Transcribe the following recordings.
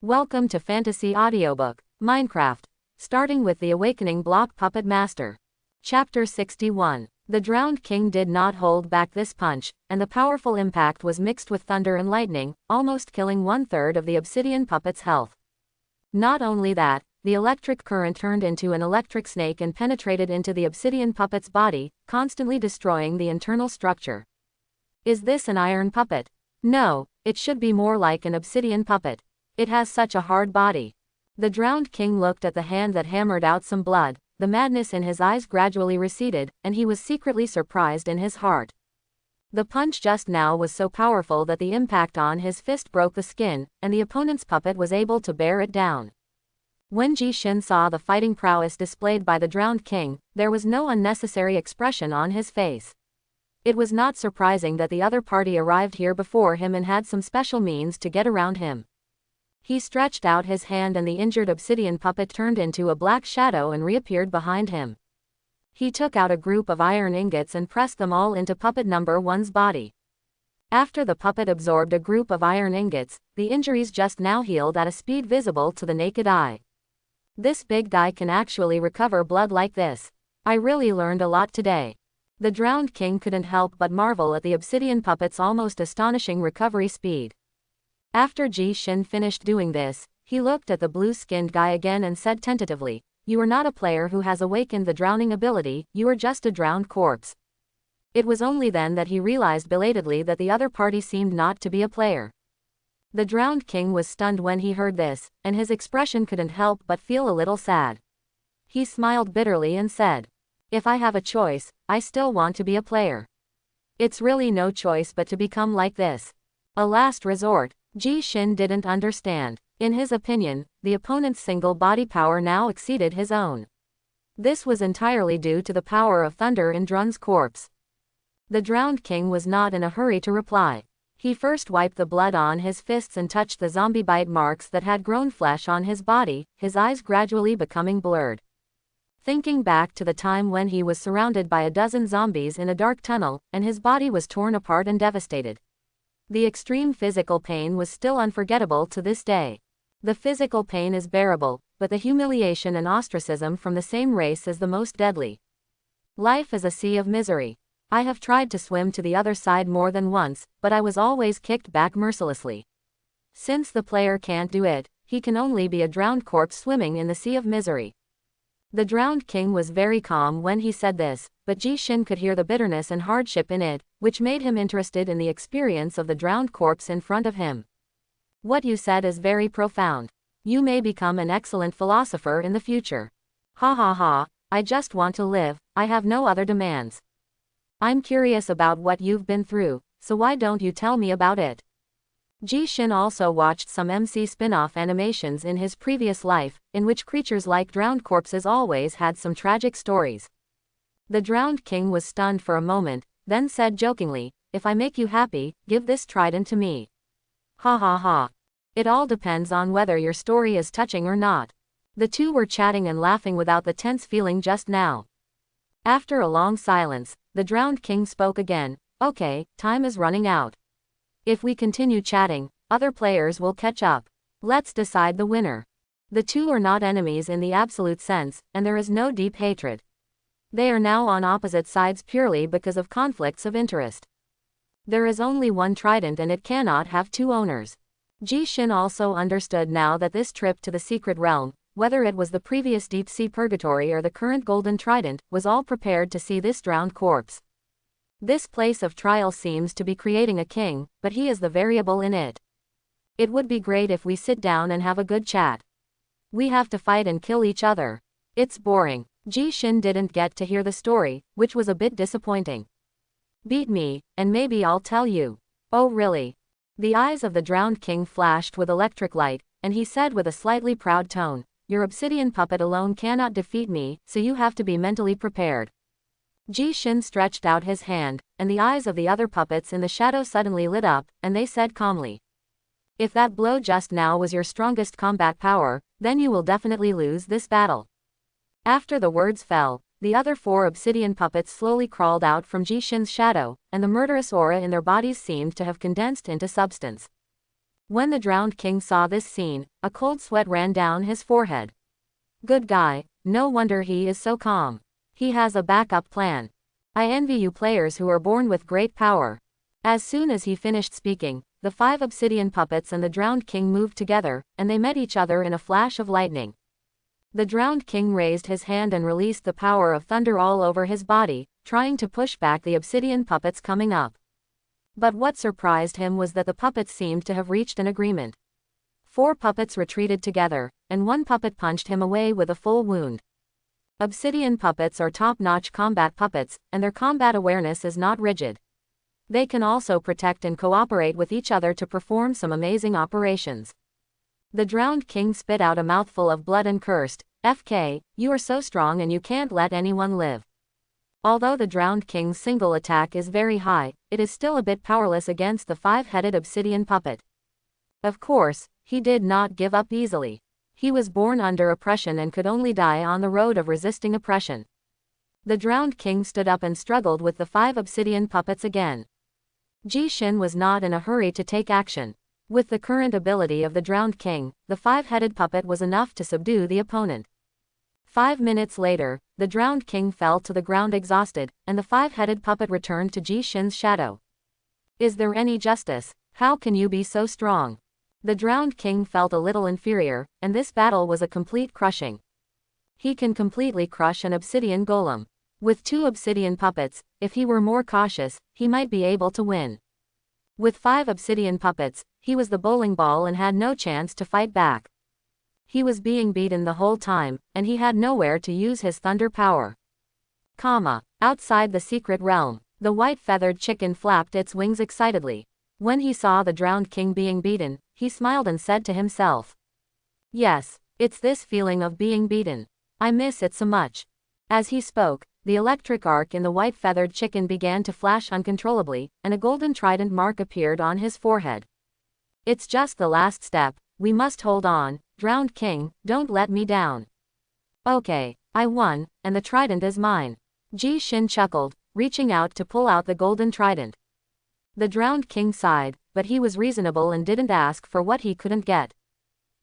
Welcome to Fantasy Audiobook, Minecraft, starting with the Awakening Block Puppet Master. Chapter 61. The Drowned King did not hold back this punch, and the powerful impact was mixed with thunder and lightning, almost killing 1/3 of the obsidian puppet's health. Not only that, the electric current turned into an electric snake and penetrated into the obsidian puppet's body, constantly destroying the internal structure. Is this an iron puppet? No, it should be more like an obsidian puppet. It has such a hard body. The Drowned King looked at the hand that hammered out some blood, the madness in his eyes gradually receded, and he was secretly surprised in his heart. The punch just now was so powerful that the impact on his fist broke the skin, and the opponent's puppet was able to bear it down. When Ji-shin saw the fighting prowess displayed by the Drowned King, there was no unnecessary expression on his face. It was not surprising that the other party arrived here before him and had some special means to get around him. He stretched out his hand and the injured obsidian puppet turned into a black shadow and reappeared behind him. He took out a group of iron ingots and pressed them all into puppet number 1's body. After the puppet absorbed a group of iron ingots, the injuries just now healed at a speed visible to the naked eye. This big guy can actually recover blood like this. I really learned a lot today. The Drowned King couldn't help but marvel at the obsidian puppet's almost astonishing recovery speed. After Ji-shin finished doing this, he looked at the blue-skinned guy again and said tentatively, "You are not a player who has awakened the drowning ability, you are just a drowned corpse." It was only then that he realized belatedly that the other party seemed not to be a player. The Drowned King was stunned when he heard this, and his expression couldn't help but feel a little sad. He smiled bitterly and said, "If I have a choice, I still want to be a player. It's really no choice but to become like this. A last resort." Ji-shin didn't understand. In his opinion, the opponent's single body power now exceeded his own. This was entirely due to the power of thunder in Drun's corpse. The Drowned King was not in a hurry to reply. He first wiped the blood on his fists and touched the zombie bite marks that had grown flesh on his body, his eyes gradually becoming blurred. Thinking back to the time when he was surrounded by a dozen zombies in a dark tunnel, and his body was torn apart and devastated. The extreme physical pain was still unforgettable to this day. The physical pain is bearable, but the humiliation and ostracism from the same race is the most deadly. Life is a sea of misery. I have tried to swim to the other side more than once, but I was always kicked back mercilessly. Since the player can't do it, he can only be a drowned corpse swimming in the sea of misery. The Drowned King was very calm when he said this, but Ji-shin could hear the bitterness and hardship in it, which made him interested in the experience of the drowned corpse in front of him. "What you said is very profound. You may become an excellent philosopher in the future." "Ha ha ha, I just want to live, I have no other demands." "I'm curious about what you've been through, so why don't you tell me about it?" Ji-shin also watched some MC spin-off animations in his previous life, in which creatures like drowned corpses always had some tragic stories. The Drowned King was stunned for a moment, then said jokingly, "If I make you happy, give this trident to me." "Ha ha ha. It all depends on whether your story is touching or not." The two were chatting and laughing without the tense feeling just now. After a long silence, the Drowned King spoke again, "Okay, time is running out. If we continue chatting, other players will catch up. Let's decide the winner." The two are not enemies in the absolute sense, and there is no deep hatred. They are now on opposite sides purely because of conflicts of interest. There is only one trident and it cannot have two owners. Ji-shin also understood now that this trip to the secret realm, whether it was the previous deep-sea purgatory or the current golden trident, was all prepared to see this drowned corpse. This place of trial seems to be creating a king, but he is the variable in it. It would be great if we sit down and have a good chat. We have to fight and kill each other. It's boring. Ji-shin didn't get to hear the story, which was a bit disappointing. "Beat me, and maybe I'll tell you." "Oh really?" The eyes of the Drowned King flashed with electric light, and he said with a slightly proud tone, "Your obsidian puppet alone cannot defeat me, so you have to be mentally prepared." Ji-shin stretched out his hand, and the eyes of the other puppets in the shadow suddenly lit up, and they said calmly, "If that blow just now was your strongest combat power, then you will definitely lose this battle." After the words fell, the other 4 obsidian puppets slowly crawled out from Ji-shin's shadow, and the murderous aura in their bodies seemed to have condensed into substance. When the drowned king saw this scene, a cold sweat ran down his forehead. Good guy, no wonder he is so calm. He has a backup plan. I envy you players who are born with great power. As soon as he finished speaking, the 5 obsidian puppets and the drowned king moved together, and they met each other in a flash of lightning. The drowned king raised his hand and released the power of thunder all over his body, trying to push back the obsidian puppets coming up. But what surprised him was that the puppets seemed to have reached an agreement. 4 puppets retreated together, and 1 puppet punched him away with a full wound. Obsidian puppets are top-notch combat puppets, and their combat awareness is not rigid. They can also protect and cooperate with each other to perform some amazing operations. The drowned king spit out a mouthful of blood and cursed, "FK, you are so strong and you can't let anyone live." Although the drowned king's single attack is very high, it is still a bit powerless against the 5-headed obsidian puppet. Of course, he did not give up easily. He was born under oppression and could only die on the road of resisting oppression. The drowned king stood up and struggled with the 5 obsidian puppets again. Ji-shin was not in a hurry to take action. With the current ability of the drowned king, the 5-headed puppet was enough to subdue the opponent. 5 minutes later, the drowned king fell to the ground exhausted, and the 5-headed puppet returned to Ji-shin's shadow. Is there any justice? How can you be so strong? The drowned king felt a little inferior, and this battle was a complete crushing. He can completely crush an obsidian golem. With 2 obsidian puppets, if he were more cautious, he might be able to win. With 5 obsidian puppets, he was the bowling ball and had no chance to fight back. He was being beaten the whole time, and he had nowhere to use his thunder power. Outside the secret realm, the white feathered chicken flapped its wings excitedly. When he saw the drowned king being beaten, he smiled and said to himself, "Yes, it's this feeling of being beaten. I miss it so much." As he spoke, the electric arc in the white feathered chicken began to flash uncontrollably, and a golden trident mark appeared on his forehead. "It's just the last step, we must hold on, drowned king, don't let me down." "Okay, I won, and the trident is mine." Ji-shin chuckled, reaching out to pull out the golden trident. The drowned king sighed, but he was reasonable and didn't ask for what he couldn't get.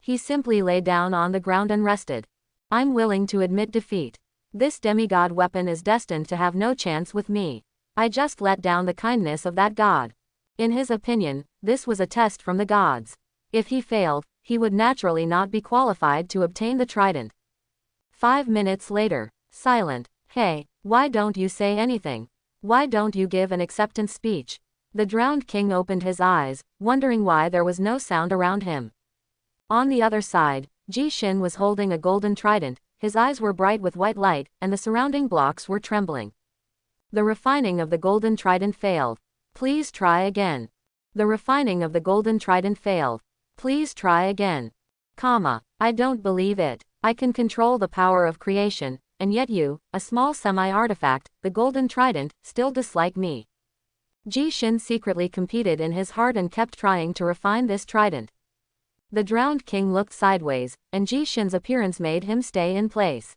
He simply lay down on the ground and rested. "I'm willing to admit defeat. This demigod weapon is destined to have no chance with me. I just let down the kindness of that god." In his opinion, this was a test from the gods. If he failed, he would naturally not be qualified to obtain the trident. 5 minutes later, silent. "Hey, why don't you say anything? Why don't you give an acceptance speech?" The drowned king opened his eyes, wondering why there was no sound around him. On the other side, Ji-shin was holding a golden trident. His eyes were bright with white light, and the surrounding blocks were trembling. The refining of the golden trident failed. "Please try again." The refining of the golden trident failed. "Please try again." I don't believe it. I can control the power of creation, and yet you, a small semi-artifact, the golden trident, still dislike me. Ji-shin secretly competed in his heart and kept trying to refine this trident. The drowned king looked sideways, and Ji-shin's appearance made him stay in place.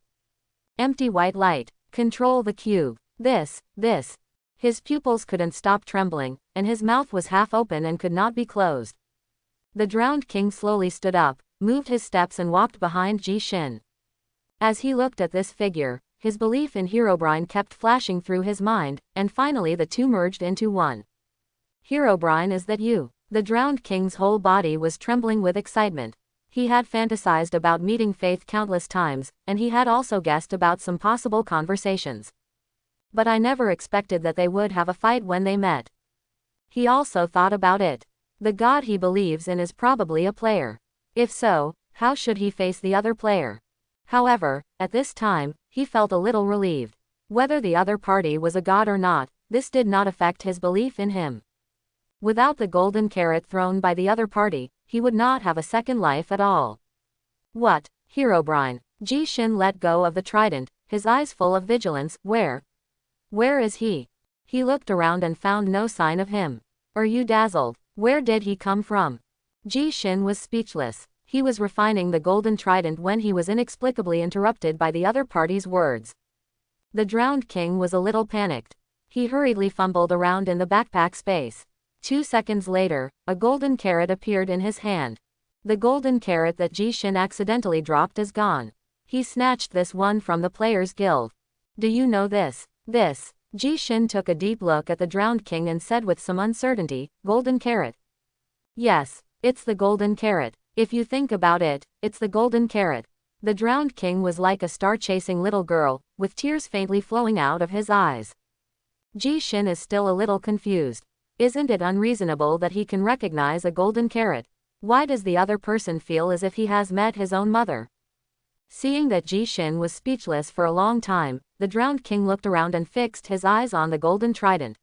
Empty white light. Control the cube. This. His pupils couldn't stop trembling, and his mouth was half open and could not be closed. The drowned king slowly stood up, moved his steps and walked behind Ji-shin. As he looked at this figure, his belief in Herobrine kept flashing through his mind, and finally the two merged into one. "Herobrine, is that you?" The drowned king's whole body was trembling with excitement. He had fantasized about meeting Faith countless times, and he had also guessed about some possible conversations. But I never expected that they would have a fight when they met. He also thought about it. The god he believes in is probably a player. If so, how should he face the other player? However, at this time, he felt a little relieved. Whether the other party was a god or not, this did not affect his belief in him. Without the golden carrot thrown by the other party, he would not have a second life at all. "What, Herobrine?" Ji-shin let go of the trident, his eyes full of vigilance. Where is he?" He looked around and found no sign of him. "Are you dazzled? Where did he come from?" Ji-shin was speechless. He was refining the golden trident when he was inexplicably interrupted by the other party's words. The drowned king was a little panicked. He hurriedly fumbled around in the backpack space. 2 seconds later, a golden carrot appeared in his hand. The golden carrot that Ji Shin accidentally dropped is gone. He snatched this one from the Players Guild. Do you know this? This. Ji Shin took a deep look at the drowned king and said with some uncertainty, golden carrot. Yes, it's the golden carrot. If you think about it, it's the golden carrot. The drowned king was like a star-chasing little girl, with tears faintly flowing out of his eyes. Ji Shin is still a little confused. Isn't it unreasonable that he can recognize a golden carrot? Why does the other person feel as if he has met his own mother? Seeing that Ji Shin was speechless for a long time, the drowned king looked around and fixed his eyes on the golden trident.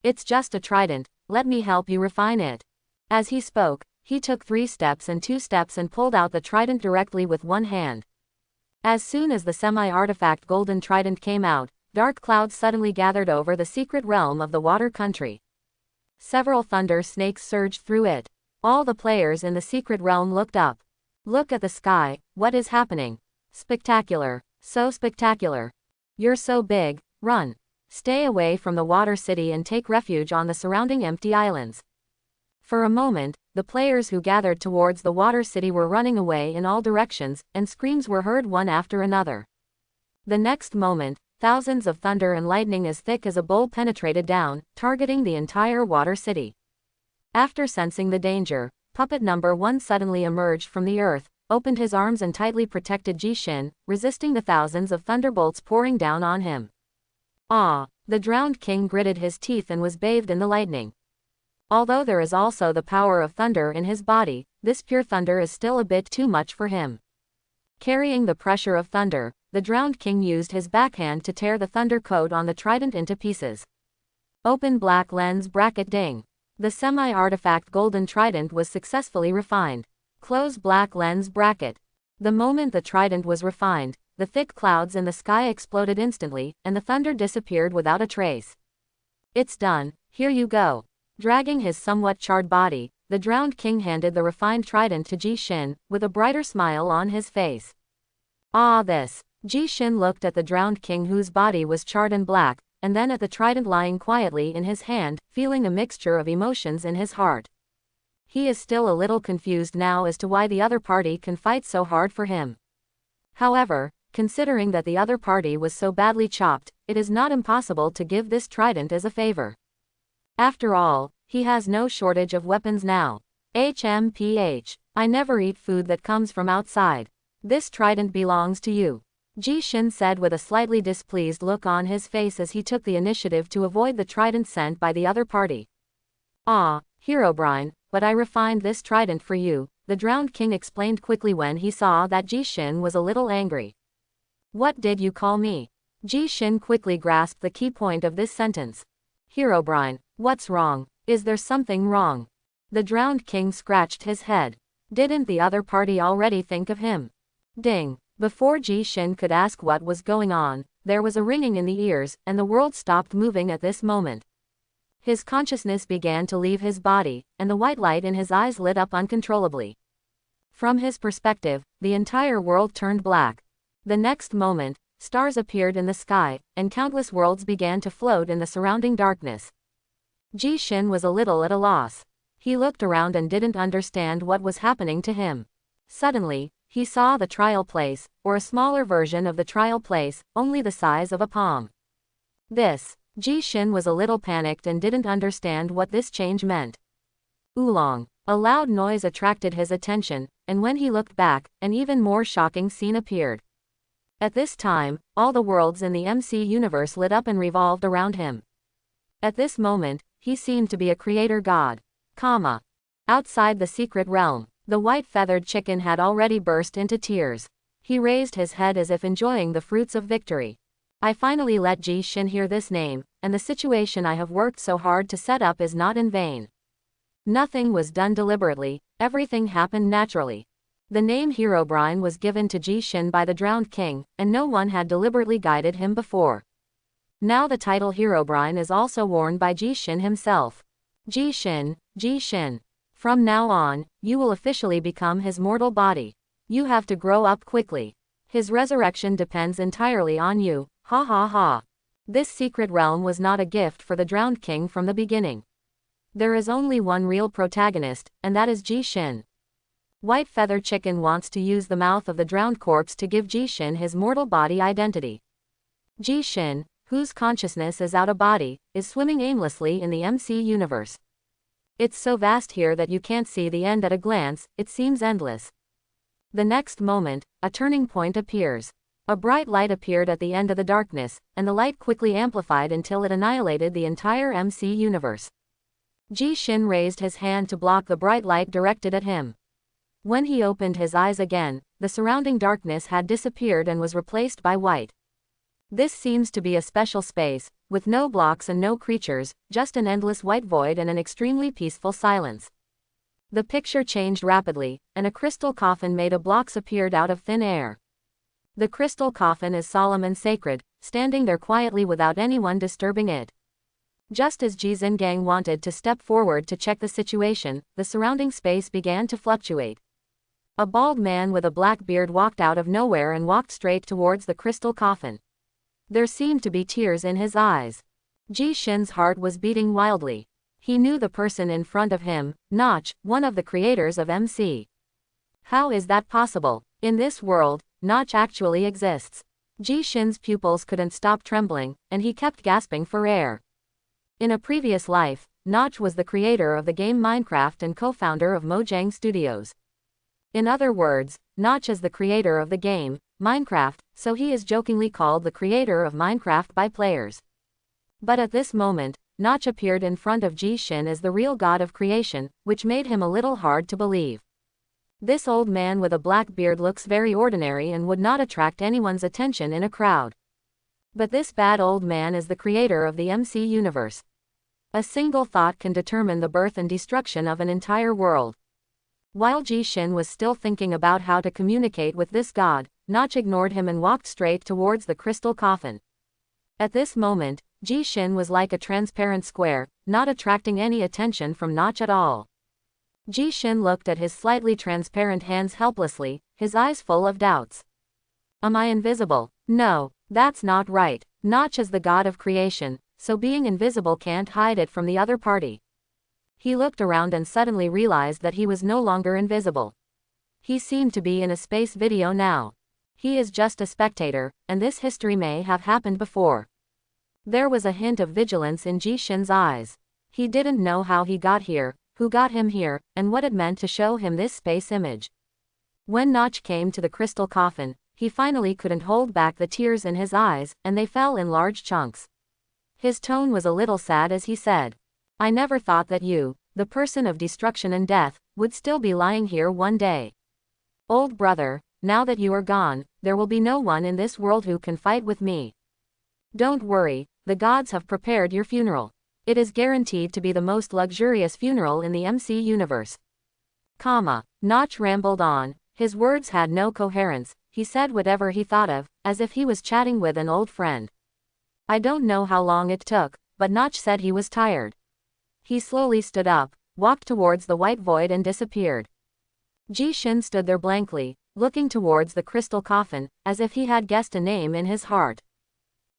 It's just a trident, let me help you refine it. As he spoke, he took 3 steps and 2 steps and pulled out the trident directly with one hand. As soon as the semi-artifact golden trident came out, dark clouds suddenly gathered over the secret realm of the water country. Several thunder snakes surged through it. All the players in the secret realm looked up. Look at the sky, what is happening? Spectacular, so spectacular. You're so big, run. Stay away from the water city and take refuge on the surrounding empty islands. For a moment, the players who gathered towards the water city were running away in all directions, and screams were heard one after another. The next moment, thousands of thunder and lightning as thick as a bowl penetrated down, targeting the entire water city. After sensing the danger, puppet number 1 suddenly emerged from the earth, opened his arms and tightly protected Ji Shin, resisting the thousands of thunderbolts pouring down on him. Ah! The drowned king gritted his teeth and was bathed in the lightning. Although there is also the power of thunder in his body, this pure thunder is still a bit too much for him. Carrying the pressure of thunder, the drowned king used his backhand to tear the thunder coat on the trident into pieces. Open black lens bracket ding. The semi-artifact golden trident was successfully refined. Close black lens bracket. The moment the trident was refined, the thick clouds in the sky exploded instantly, and the thunder disappeared without a trace. It's done, here you go. Dragging his somewhat charred body, the drowned king handed the refined trident to Ji Shin, with a brighter smile on his face. Ah, this. Ji Shin looked at the drowned king whose body was charred and black, and then at the trident lying quietly in his hand, feeling a mixture of emotions in his heart. He is still a little confused now as to why the other party can fight so hard for him. However, considering that the other party was so badly chopped, it is not impossible to give this trident as a favor. After all, he has no shortage of weapons now. HMPH. I never eat food that comes from outside. This trident belongs to you. Ji Shin said with a slightly displeased look on his face as he took the initiative to avoid the trident sent by the other party. Ah, Herobrine, but I refined this trident for you, the drowned king explained quickly when he saw that Ji Shin was a little angry. What did you call me? Ji Shin quickly grasped the key point of this sentence. Herobrine, what's wrong? Is there something wrong? The drowned king scratched his head. Didn't the other party already think of him? Ding. Before Ji Shin could ask what was going on, there was a ringing in the ears, and the world stopped moving at this moment. His consciousness began to leave his body, and the white light in his eyes lit up uncontrollably. From his perspective, the entire world turned black. The next moment, stars appeared in the sky, and countless worlds began to float in the surrounding darkness. Ji Shin was a little at a loss. He looked around and didn't understand what was happening to him. Suddenly, he saw the trial place, or a smaller version of the trial place, only the size of a palm. Ji Shin was a little panicked and didn't understand what this change meant. Oolong. A loud noise attracted his attention, and when he looked back, an even more shocking scene appeared. At this time, all the worlds in the MC universe lit up and revolved around him. At this moment, he seemed to be a creator god. Outside the secret realm, the white feathered chicken had already burst into tears. He raised his head as if enjoying the fruits of victory. I finally let Ji Shin hear this name, and the situation I have worked so hard to set up is not in vain. Nothing was done deliberately, everything happened naturally. The name Herobrine was given to Ji Shin by the drowned king, and no one had deliberately guided him before. Now the title Herobrine is also worn by Ji Shin himself. Ji Shin. From now on, you will officially become his mortal body. You have to grow up quickly. His resurrection depends entirely on you, ha ha ha. This secret realm was not a gift for the drowned king from the beginning. There is only one real protagonist, and that is Ji-shin. White Feather Chicken wants to use the mouth of the drowned corpse to give Ji-shin his mortal body identity. Ji-shin, whose consciousness is out of body, is swimming aimlessly in the MC universe. It's so vast here that you can't see the end at a glance, it seems endless. The next moment, a turning point appears. A bright light appeared at the end of the darkness, and the light quickly amplified until it annihilated the entire MC universe. Ji-shin raised his hand to block the bright light directed at him. When he opened his eyes again, the surrounding darkness had disappeared and was replaced by white. This seems to be a special space, with no blocks and no creatures, just an endless white void and an extremely peaceful silence. The picture changed rapidly, and a crystal coffin made of blocks appeared out of thin air. The crystal coffin is solemn and sacred, standing there quietly without anyone disturbing it. Just as Ji-shin Gang wanted to step forward to check the situation, the surrounding space began to fluctuate. A bald man with a black beard walked out of nowhere and walked straight towards the crystal coffin. There seemed to be tears in his eyes. Ji-shin's heart was beating wildly. He knew the person in front of him, Notch, one of the creators of MC. How is that possible? In this world, Notch actually exists. Ji-shin's pupils couldn't stop trembling, and he kept gasping for air. In a previous life, Notch was the creator of the game Minecraft and co-founder of Mojang Studios. In other words, Notch is the creator of the game, Minecraft, so he is jokingly called the creator of Minecraft by players. But at this moment, Notch appeared in front of Ji-shin as the real god of creation, which made him a little hard to believe. This old man with a black beard looks very ordinary and would not attract anyone's attention in a crowd. But this bad old man is the creator of the MC universe. A single thought can determine the birth and destruction of an entire world. While Ji-shin was still thinking about how to communicate with this god, Notch ignored him and walked straight towards the crystal coffin. At this moment, Ji-shin was like a transparent square, not attracting any attention from Notch at all. Ji-shin looked at his slightly transparent hands helplessly, his eyes full of doubts. Am I invisible? No, that's not right. Notch is the god of creation, so being invisible can't hide it from the other party. He looked around and suddenly realized that he was no longer invisible. He seemed to be in a space video now. He is just a spectator, and this history may have happened before. There was a hint of vigilance in Ji-shin's eyes. He didn't know how he got here, who got him here, and what it meant to show him this space image. When Notch came to the crystal coffin, he finally couldn't hold back the tears in his eyes, and they fell in large chunks. His tone was a little sad as he said, I never thought that you, the person of destruction and death, would still be lying here one day. Old brother, now that you are gone, there will be no one in this world who can fight with me. Don't worry, the gods have prepared your funeral. It is guaranteed to be the most luxurious funeral in the MC universe. Notch rambled on, his words had no coherence, he said whatever he thought of, as if he was chatting with an old friend. I don't know how long it took, but Notch said he was tired. He slowly stood up, walked towards the white void and disappeared. Ji-shin stood there blankly, looking towards the crystal coffin, as if he had guessed a name in his heart.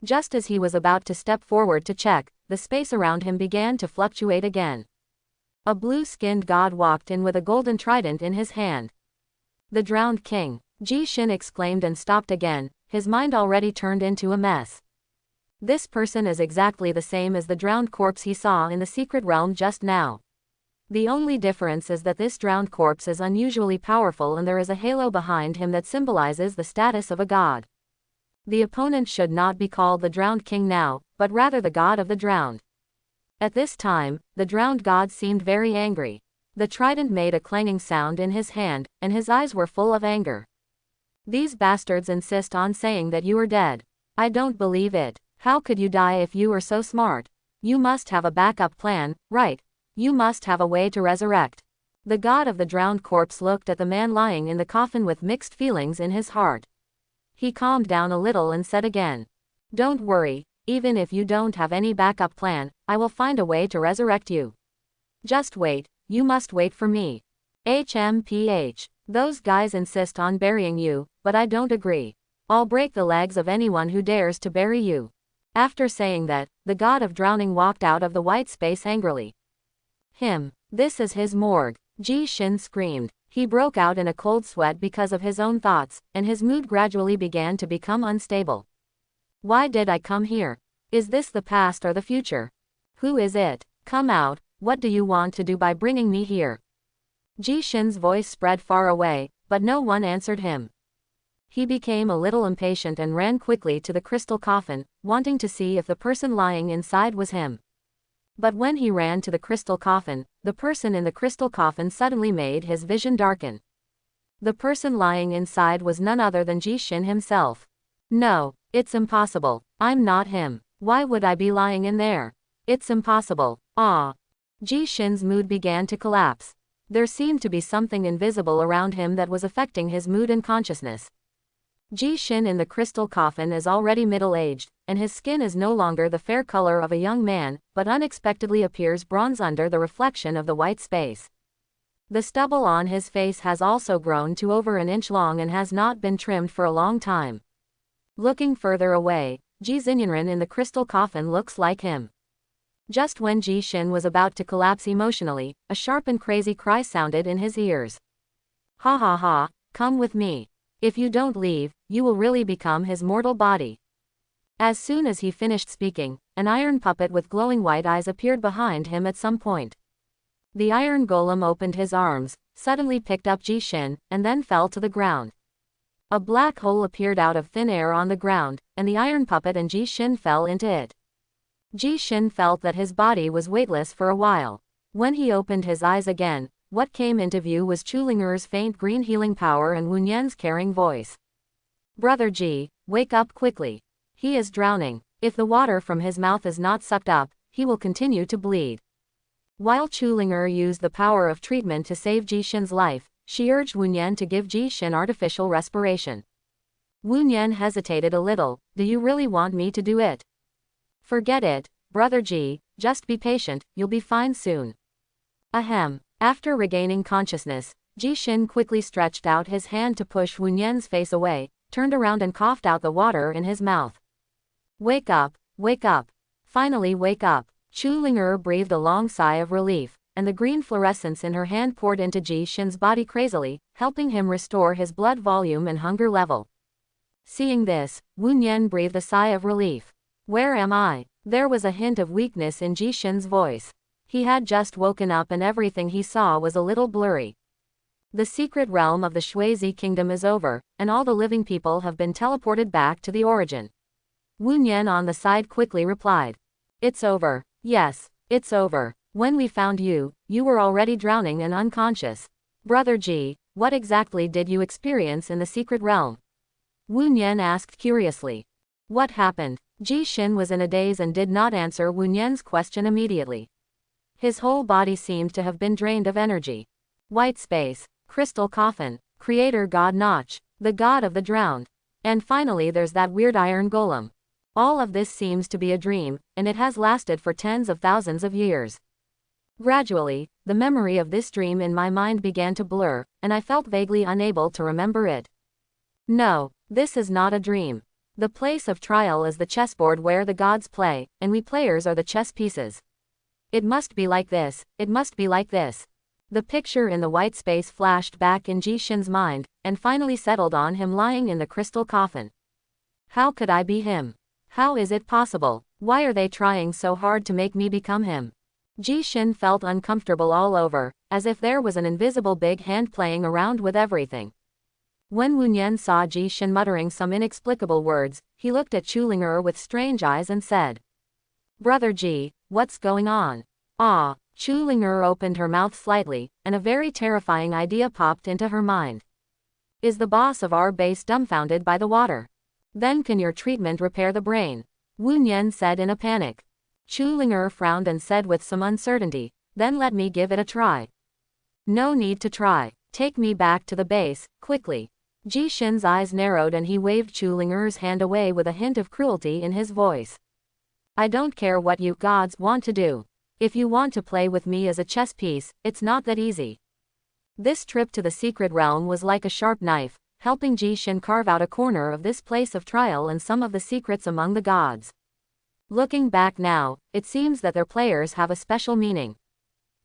Just as he was about to step forward to check, the space around him began to fluctuate again. A blue-skinned god walked in with a golden trident in his hand. The drowned king, Ji-shin exclaimed and stopped again, his mind already turned into a mess. This person is exactly the same as the drowned corpse he saw in the secret realm just now. The only difference is that this drowned corpse is unusually powerful and there is a halo behind him that symbolizes the status of a god. The opponent should not be called the drowned king now, but rather the god of the drowned. At this time, the drowned god seemed very angry. The trident made a clanging sound in his hand, and his eyes were full of anger. These bastards insist on saying that you are dead. I don't believe it. How could you die if you were so smart? You must have a backup plan, right? You must have a way to resurrect. The god of the drowned corpse looked at the man lying in the coffin with mixed feelings in his heart. He calmed down a little and said again, don't worry, even if you don't have any backup plan, I will find a way to resurrect you. Just wait, you must wait for me. HMPH. Those guys insist on burying you, but I don't agree. I'll break the legs of anyone who dares to bury you. After saying that, the god of drowning walked out of the white space angrily. Him. This is his morgue. Ji Shin screamed. He broke out in a cold sweat because of his own thoughts, and his mood gradually began to become unstable. Why did I come here? Is this the past or the future? Who is it? Come out, what do you want to do by bringing me here? Ji Shin's voice spread far away, but no one answered him. He became a little impatient and ran quickly to the crystal coffin, wanting to see if the person lying inside was him. But when he ran to the crystal coffin, the person in the crystal coffin suddenly made his vision darken. The person lying inside was none other than Ji Shin himself. No, it's impossible. I'm not him. Why would I be lying in there? It's impossible. Ah! Ji Shin's mood began to collapse. There seemed to be something invisible around him that was affecting his mood and consciousness. Ji Shin in the crystal coffin is already middle-aged, and his skin is no longer the fair color of a young man, but unexpectedly appears bronze under the reflection of the white space. The stubble on his face has also grown to over an inch long and has not been trimmed for a long time. Looking further away, Ji Xinyanren in the crystal coffin looks like him. Just when Ji Shin was about to collapse emotionally, a sharp and crazy cry sounded in his ears. Ha ha ha, come with me. If you don't leave, you will really become his mortal body. As soon as he finished speaking, an iron puppet with glowing white eyes appeared behind him at some point. The iron golem opened his arms, suddenly picked up Ji Shin, and then fell to the ground. A black hole appeared out of thin air on the ground, and the iron puppet and Ji Shin fell into it. Ji Shin felt that his body was weightless for a while. When he opened his eyes again, what came into view was Chulinger's faint green healing power and Wu Nian's caring voice. Brother Ji, wake up quickly. He is drowning. If the water from his mouth is not sucked up, he will continue to bleed. While Chulinger used the power of treatment to save Ji Shin's life, she urged Wu Nian to give Ji Shin artificial respiration. Wu Nian hesitated a little. Do you really want me to do it? Forget it, Brother Ji, just be patient, you'll be fine soon. Ahem. After regaining consciousness, Ji Shin quickly stretched out his hand to push Wu Nian's face away, turned around and coughed out the water in his mouth. Wake up, wake up. Finally wake up. Chulinger breathed a long sigh of relief, and the green fluorescence in her hand poured into Ji Shin's body crazily, helping him restore his blood volume and hunger level. Seeing this, Wu Nian breathed a sigh of relief. Where am I? There was a hint of weakness in Ji Shin's voice. He had just woken up and everything he saw was a little blurry. The secret realm of the Shuizi kingdom is over, and all the living people have been teleported back to the origin. Wu Nian on the side quickly replied. It's over. Yes, it's over. When we found you, you were already drowning and unconscious. Brother Ji, what exactly did you experience in the secret realm? Wu Nian asked curiously. What happened? Ji Shin was in a daze and did not answer Wu Nian's question immediately. His whole body seemed to have been drained of energy. White space, crystal coffin, creator god Notch, the god of the drowned. And finally there's that weird iron golem. All of this seems to be a dream, and it has lasted for tens of thousands of years. Gradually, the memory of this dream in my mind began to blur, and I felt vaguely unable to remember it. No, this is not a dream. The place of trial is the chessboard where the gods play, and we players are the chess pieces. It must be like this, it must be like this. The picture in the white space flashed back in Ji Shin's mind, and finally settled on him lying in the crystal coffin. How could I be him? How is it possible? Why are they trying so hard to make me become him? Ji Shin felt uncomfortable all over, as if there was an invisible big hand playing around with everything. When Wu Nian saw Ji Shin muttering some inexplicable words, he looked at Chulinger with strange eyes and said, Brother Ji, what's going on? Ah, Chulinger opened her mouth slightly, and a very terrifying idea popped into her mind. Is the boss of our base dumbfounded by the water? Then can your treatment repair the brain? Wu Nian said in a panic. Chulinger frowned and said with some uncertainty, then let me give it a try. No need to try. Take me back to the base, quickly. Ji Shin's eyes narrowed and he waved Chulinger's hand away with a hint of cruelty in his voice. I don't care what you gods want to do. If you want to play with me as a chess piece, it's not that easy. This trip to the secret realm was like a sharp knife, helping Ji Shin carve out a corner of this place of trial and some of the secrets among the gods. Looking back now, it seems that their players have a special meaning.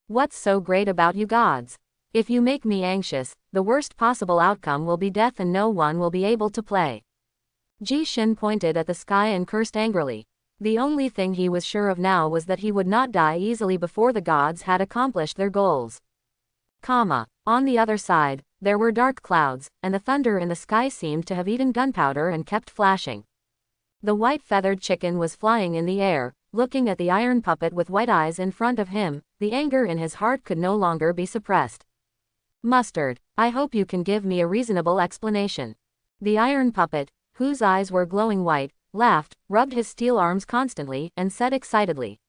What's so great about you gods? If you make me anxious, the worst possible outcome will be death and no one will be able to play. Ji Shin pointed at the sky and cursed angrily. The only thing he was sure of now was that he would not die easily before the gods had accomplished their goals. On the other side, there were dark clouds, and the thunder in the sky seemed to have eaten gunpowder and kept flashing. The white feathered chicken was flying in the air, looking at the iron puppet with white eyes in front of him. The anger in his heart could no longer be suppressed. Mustard, I hope you can give me a reasonable explanation. The iron puppet, whose eyes were glowing white, laughed, rubbed his steel arms constantly, and said excitedly,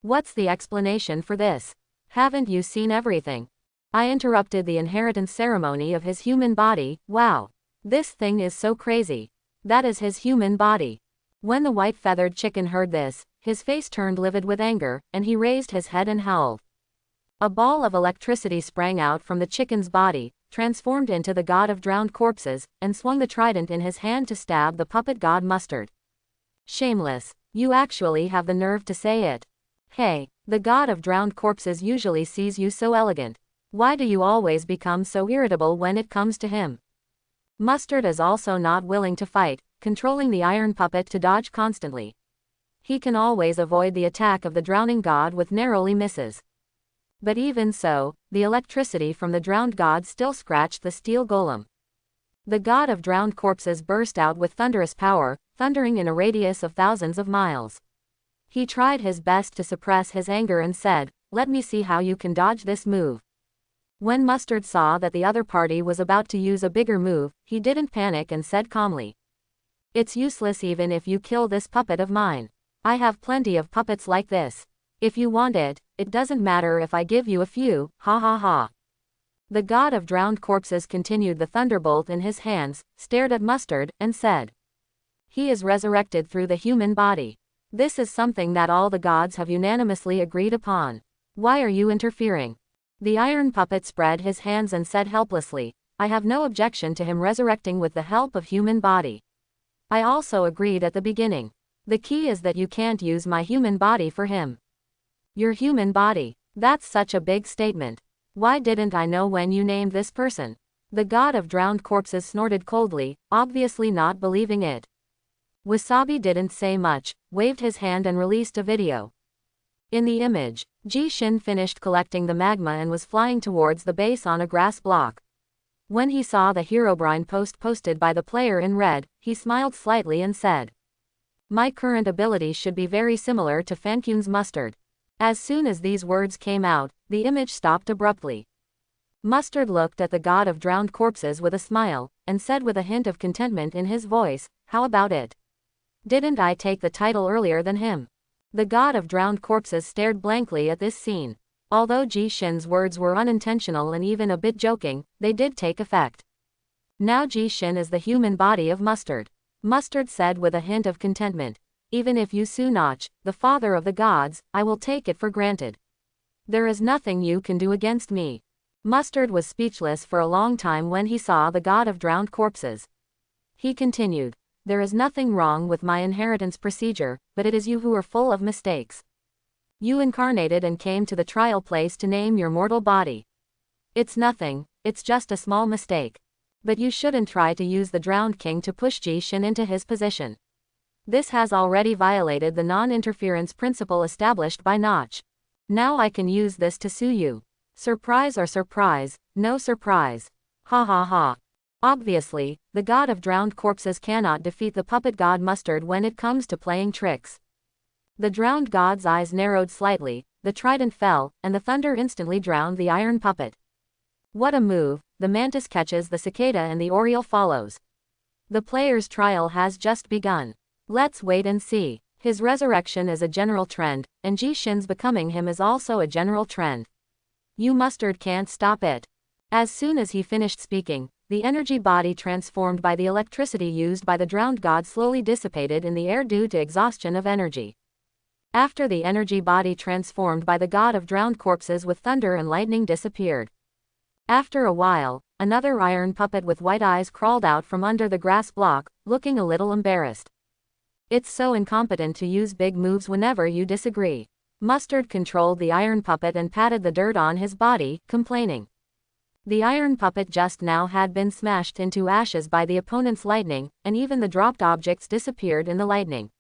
"What's the explanation for this? Haven't you seen everything? I interrupted the inheritance ceremony of his human body. Wow. This thing is so crazy. That is his human body." When the white feathered chicken heard this, his face turned livid with anger, and he raised his head and howled. A ball of electricity sprang out from the chicken's body, transformed into the god of drowned corpses, and swung the trident in his hand to stab the puppet god Mustard. Shameless. You actually have the nerve to say it. Hey, the god of drowned corpses usually sees you so elegant. Why do you always become so irritable when it comes to him? Mustard is also not willing to fight, controlling the iron puppet to dodge constantly. He can always avoid the attack of the drowning god with narrowly misses. But even so, the electricity from the drowned god still scratched the steel golem. The god of drowned corpses burst out with thunderous power, thundering in a radius of thousands of miles. He tried his best to suppress his anger and said, "Let me see how you can dodge this move." When Mustard saw that the other party was about to use a bigger move, he didn't panic and said calmly, "It's useless even if you kill this puppet of mine. I have plenty of puppets like this. If you want it, it doesn't matter if I give you a few, ha ha ha." The god of drowned corpses continued the thunderbolt in his hands, stared at Mustard, and said, "He is resurrected through the human body. This is something that all the gods have unanimously agreed upon. Why are you interfering?" The iron puppet spread his hands and said helplessly, "I have no objection to him resurrecting with the help of human body. I also agreed at the beginning. The key is that you can't use my human body for him." "Your human body? That's such a big statement. Why didn't I know when you named this person?" The god of drowned corpses snorted coldly, obviously not believing it. Wasabi didn't say much, waved his hand and released a video. In the image, Ji Shin finished collecting the magma and was flying towards the base on a grass block. When he saw the Herobrine post posted by the player in red, he smiled slightly and said, "My current ability should be very similar to Fankun's Mustard." As soon as these words came out, the image stopped abruptly. Mustard looked at the god of drowned corpses with a smile, and said with a hint of contentment in his voice, "How about it? Didn't I take the title earlier than him?" The god of drowned corpses stared blankly at this scene. Although Ji Shin's words were unintentional and even a bit joking, they did take effect. "Now Ji Shin is the human body of Mustard," Mustard said with a hint of contentment. "Even if you Sunach, the father of the gods, I will take it for granted. There is nothing you can do against me." Mustard was speechless for a long time when he saw the god of drowned corpses. He continued, "There is nothing wrong with my inheritance procedure, but it is you who are full of mistakes. You incarnated and came to the trial place to name your mortal body. It's nothing, it's just a small mistake. But you shouldn't try to use the drowned king to push Ji Shin into his position. This has already violated the non-interference principle established by Notch. Now I can use this to sue you. Surprise or surprise, no surprise. Ha ha ha." Obviously, the god of drowned corpses cannot defeat the puppet god Mustard when it comes to playing tricks. The drowned god's eyes narrowed slightly, the trident fell, and the thunder instantly drowned the iron puppet. What a move! The mantis catches the cicada and the oriole follows. The player's trial has just begun. Let's wait and see. His resurrection is a general trend, and Ji Shin's becoming him is also a general trend. You Mustard can't stop it. As soon as he finished speaking, the energy body transformed by the electricity used by the drowned god slowly dissipated in the air due to exhaustion of energy. After the energy body transformed by the god of drowned corpses with thunder and lightning disappeared. After a while, another iron puppet with white eyes crawled out from under the grass block, looking a little embarrassed. "It's so incompetent to use big moves whenever you disagree. Mustard controlled the iron puppet and patted the dirt on his body, complaining. The iron puppet just now had been smashed into ashes by the opponent's lightning, and even the dropped objects disappeared in the lightning.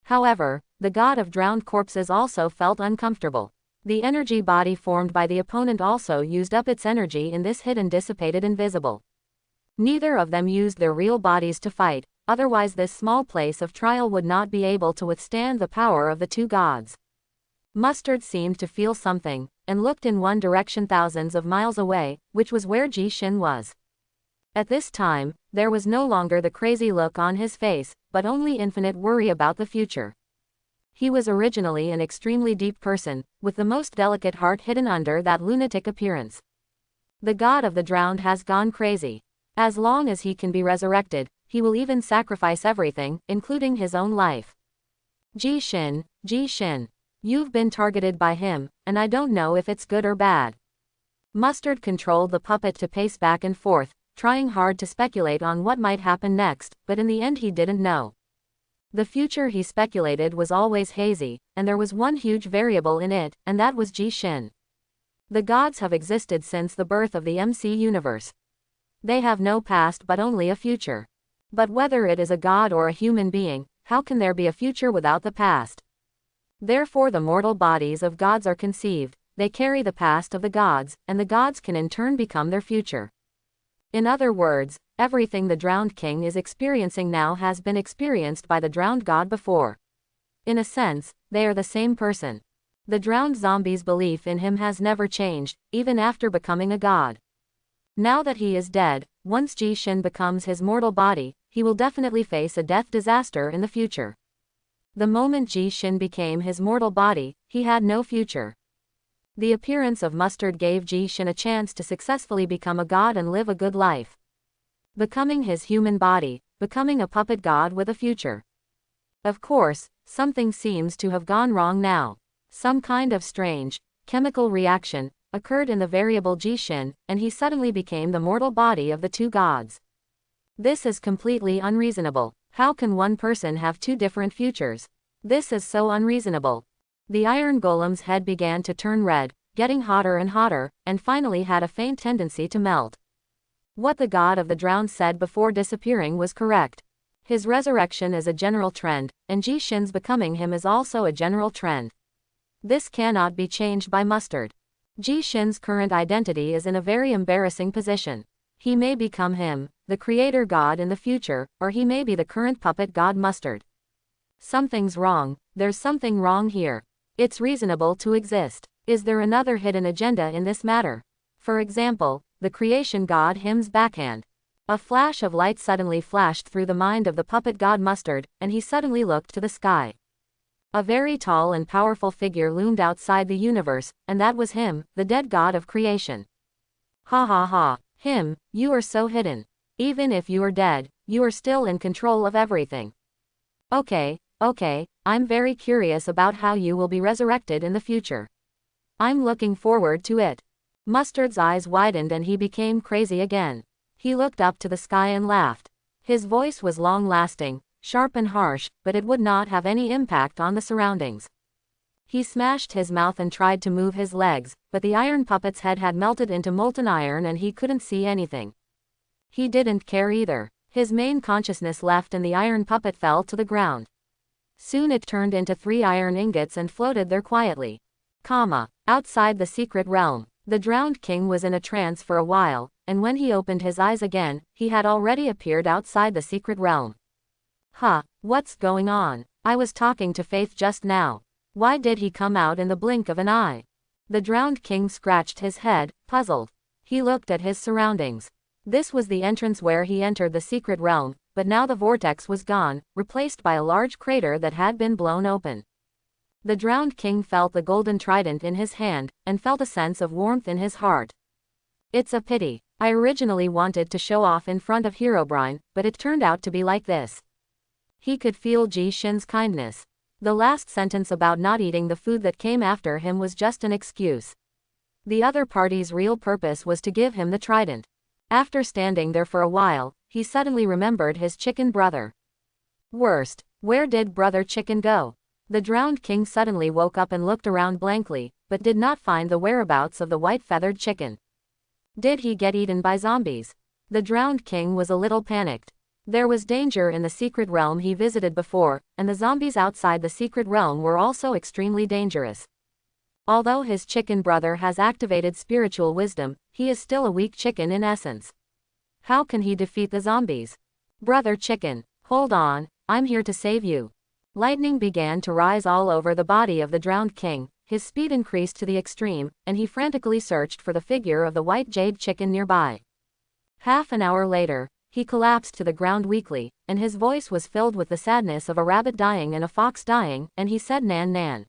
However, the god of drowned corpses also felt uncomfortable. The energy body formed by the opponent also used up its energy in this hit and dissipated invisible. Neither of them used their real bodies to fight, otherwise this small place of trial would not be able to withstand the power of the two gods. Mustard seemed to feel something, and looked in one direction thousands of miles away, which was where Ji-shin was. At this time, there was no longer the crazy look on his face, but only infinite worry about the future. He was originally an extremely deep person, with the most delicate heart hidden under that lunatic appearance. The god of the drowned has gone crazy. As long as he can be resurrected, he will even sacrifice everything, including his own life. Ji-shin, Ji-shin. You've been targeted by him, and I don't know if it's good or bad. Mustard controlled the puppet to pace back and forth, trying hard to speculate on what might happen next, but in the end he didn't know. The future he speculated was always hazy, and there was one huge variable in it, and that was Ji-shin. The gods have existed since the birth of the MC universe. They have no past but only a future. But whether it is a god or a human being, how can there be a future without the past? Therefore the mortal bodies of gods are conceived, they carry the past of the gods, and the gods can in turn become their future. In other words, everything the drowned king is experiencing now has been experienced by the drowned god before. In a sense, they are the same person. The drowned zombie's belief in him has never changed, even after becoming a god. Now that he is dead, once Ji-shin becomes his mortal body, he will definitely face a death disaster in the future. The moment Ji-shin became his mortal body, he had no future. The appearance of Mustard gave Ji-shin a chance to successfully become a god and live a good life. Becoming his human body, becoming a puppet god with a future. Of course, something seems to have gone wrong now. Some kind of strange, chemical reaction occurred in the variable Ji-shin, and he suddenly became the mortal body of the two gods. This is completely unreasonable. How can one person have two different futures? This is so unreasonable. The iron golem's head began to turn red, getting hotter and hotter, and finally had a faint tendency to melt. What the god of the drowned said before disappearing was correct. His resurrection is a general trend, and Ji-shin's becoming him is also a general trend. This cannot be changed by Mustard. Ji-shin's current identity is in a very embarrassing position. He may become him, the creator god in the future, or he may be the current puppet god Mustard. Something's wrong, there's something wrong here. It's reasonable to exist. Is there another hidden agenda in this matter? For example, the creation god him's backhand. A flash of light suddenly flashed through the mind of the puppet god Mustard, and he suddenly looked to the sky. A very tall and powerful figure loomed outside the universe, and that was him, the dead god of creation. Ha ha ha. Him, you are so hidden. Even if you are dead, you are still in control of everything. Okay, I'm very curious about how you will be resurrected in the future. I'm looking forward to it. Mustard's eyes widened and he became crazy again. He looked up to the sky and laughed. His voice was long-lasting, sharp and harsh, but it would not have any impact on the surroundings. He smashed his mouth and tried to move his legs, but the iron puppet's head had melted into molten iron and he couldn't see anything. He didn't care either. His main consciousness left and the iron puppet fell to the ground. Soon it turned into 3 iron ingots and floated there quietly. Outside the secret realm, the drowned king was in a trance for a while, and when he opened his eyes again, he had already appeared outside the secret realm. What's going on? I was talking to Faith just now. Why did he come out in the blink of an eye? The drowned king scratched his head, puzzled. He looked at his surroundings. This was the entrance where he entered the secret realm, but now the vortex was gone, replaced by a large crater that had been blown open. The drowned king felt the golden trident in his hand, and felt a sense of warmth in his heart. It's a pity. I originally wanted to show off in front of Herobrine, but it turned out to be like this. He could feel Ji-shin's kindness. The last sentence about not eating the food that came after him was just an excuse. The other party's real purpose was to give him the trident. After standing there for a while, he suddenly remembered his chicken brother. Worst, where did Brother Chicken go? The drowned king suddenly woke up and looked around blankly, but did not find the whereabouts of the white-feathered chicken. Did he get eaten by zombies? The drowned king was a little panicked. There was danger in the secret realm he visited before, and the zombies outside the secret realm were also extremely dangerous. Although his chicken brother has activated spiritual wisdom, he is still a weak chicken in essence. How can he defeat the zombies? Brother chicken, hold on, I'm here to save you. Lightning began to rise all over the body of the drowned king, his speed increased to the extreme, and he frantically searched for the figure of the white jade chicken nearby. Half an hour later, he collapsed to the ground weakly, and his voice was filled with the sadness of a rabbit dying and a fox dying, and he said, "Nan nan.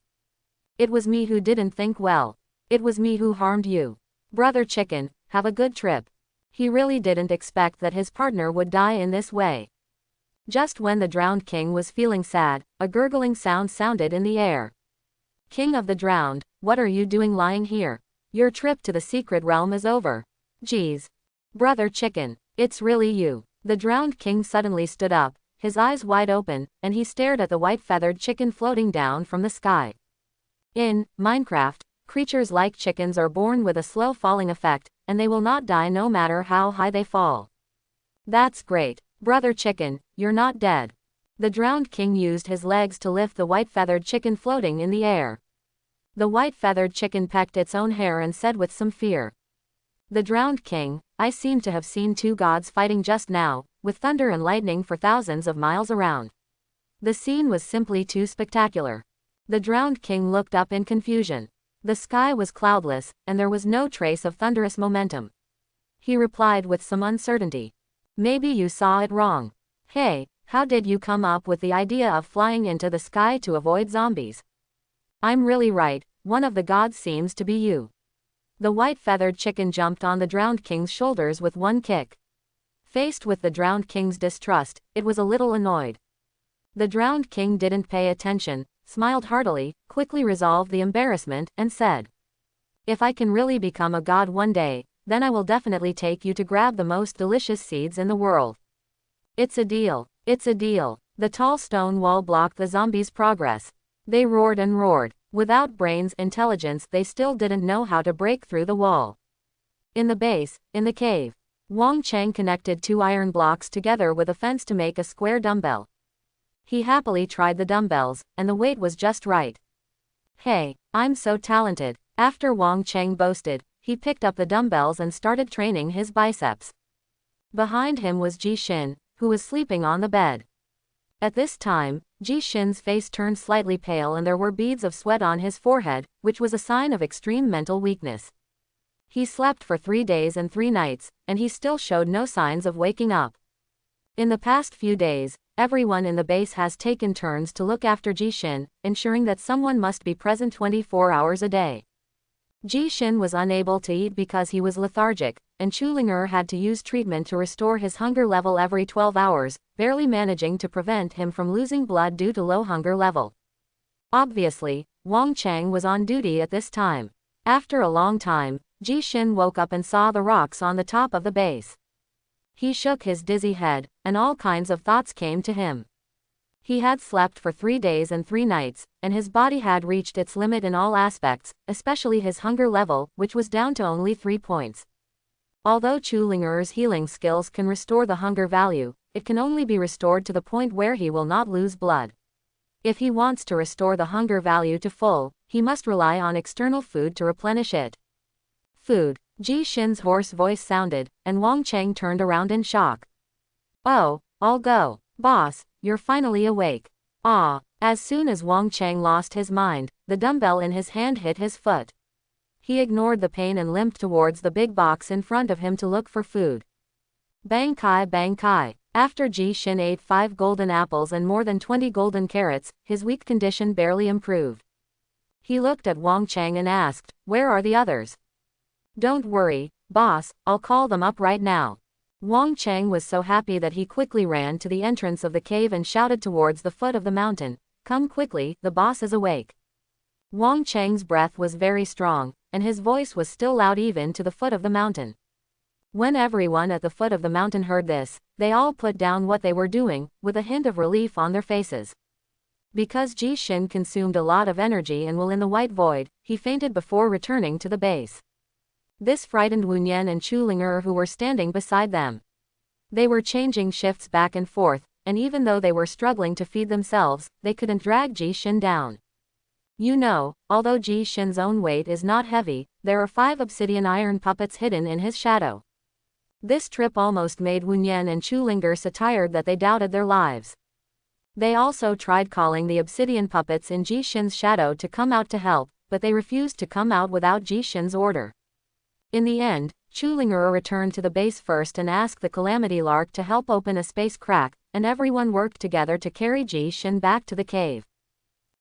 It was me who didn't think well. It was me who harmed you. Brother chicken, have a good trip." He really didn't expect that his partner would die in this way. Just when the drowned king was feeling sad, a gurgling sound sounded in the air. "King of the drowned, what are you doing lying here? Your trip to the secret realm is over." "Geez. Brother chicken, it's really you." The drowned king suddenly stood up, his eyes wide open, and he stared at the white-feathered chicken floating down from the sky. In Minecraft, creatures like chickens are born with a slow falling effect, and they will not die no matter how high they fall. "That's great. Brother chicken, you're not dead." The drowned king used his legs to lift the white-feathered chicken floating in the air. The white-feathered chicken pecked its own hair and said with some fear, "The drowned king, I seem to have seen two gods fighting just now, with thunder and lightning for thousands of miles around. The scene was simply too spectacular." The drowned king looked up in confusion. The sky was cloudless, and there was no trace of thunderous momentum. He replied with some uncertainty, "Maybe you saw it wrong. Hey, how did you come up with the idea of flying into the sky to avoid zombies?" "I'm really right, one of the gods seems to be you." The white-feathered chicken jumped on the drowned king's shoulders with one kick. Faced with the drowned king's distrust, it was a little annoyed. The drowned king didn't pay attention, smiled heartily, quickly resolved the embarrassment, and said, "If I can really become a god one day, then I will definitely take you to grab the most delicious seeds in the world." "It's a deal. It's a deal." The tall stone wall blocked the zombies' progress. They roared and roared. Without brains intelligence, they still didn't know how to break through the wall. In the base, in the cave, Wang Chang connected two iron blocks together with a fence to make a square dumbbell. He happily tried the dumbbells, and the weight was just right. "Hey, I'm so talented." After Wang Chang boasted, he picked up the dumbbells and started training his biceps. Behind him was Ji Xin, who was sleeping on the bed. At this time, Ji Xin's face turned slightly pale and there were beads of sweat on his forehead, which was a sign of extreme mental weakness. He slept for 3 days and 3 nights, and he still showed no signs of waking up. In the past few days, everyone in the base has taken turns to look after Ji Xin, ensuring that someone must be present 24 hours a day. Ji Xin was unable to eat because he was lethargic, and Chulinger had to use treatment to restore his hunger level every 12 hours, barely managing to prevent him from losing blood due to low hunger level. Obviously, Wang Chang was on duty at this time. After a long time, Ji Xin woke up and saw the rocks on the top of the base. He shook his dizzy head, and all kinds of thoughts came to him. He had slept for 3 days and 3 nights, and his body had reached its limit in all aspects, especially his hunger level, which was down to only 3 points. Although Chulinger's healing skills can restore the hunger value, it can only be restored to the point where he will not lose blood. If he wants to restore the hunger value to full, he must rely on external food to replenish it. Food. Ji Xin's hoarse voice sounded, and Wang Chang turned around in shock. "Oh, I'll go. Boss, you're finally awake." "Ah." As soon as Wang Chang lost his mind, the dumbbell in his hand hit his foot. He ignored the pain and limped towards the big box in front of him to look for food. Bang kai bang kai. After Ji Xin ate 5 golden apples and more than 20 golden carrots, his weak condition barely improved. He looked at Wang Chang and asked, "Where are the others?" "Don't worry, boss, I'll call them up right now." Wang Chang was so happy that he quickly ran to the entrance of the cave and shouted towards the foot of the mountain, "Come quickly, the boss is awake." Wang Chang's breath was very strong, and his voice was still loud even to the foot of the mountain. When everyone at the foot of the mountain heard this, they all put down what they were doing, with a hint of relief on their faces. Because Ji Shin consumed a lot of energy and will in the white void, he fainted before returning to the base. This frightened Wu Nian and Chu Ling'er who were standing beside them. They were changing shifts back and forth, and even though they were struggling to feed themselves, they couldn't drag Ji Shin down. You know, although Ji Shin's own weight is not heavy, there are 5 obsidian iron puppets hidden in his shadow. This trip almost made Wu Nian and Chu Ling'er so tired that they doubted their lives. They also tried calling the obsidian puppets in Ji Shin's shadow to come out to help, but they refused to come out without Ji Shin's order. In the end, Chu Ling'er returned to the base first and asked the Calamity Lark to help open a space crack, and everyone worked together to carry Ji Shin back to the cave.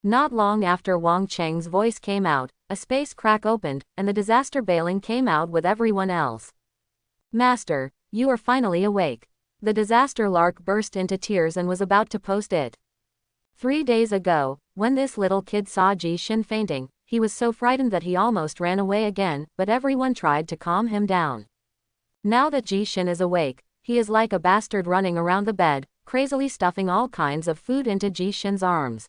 Not long after Wang Cheng's voice came out, a space crack opened, and the disaster bailing came out with everyone else. Master, you are finally awake. The disaster lark burst into tears and was about to post it. 3 days ago, when this little kid saw Ji Shin fainting, he was so frightened that he almost ran away again, but everyone tried to calm him down. Now that Ji Shin is awake, he is like a bastard running around the bed, crazily stuffing all kinds of food into Ji Shin's arms.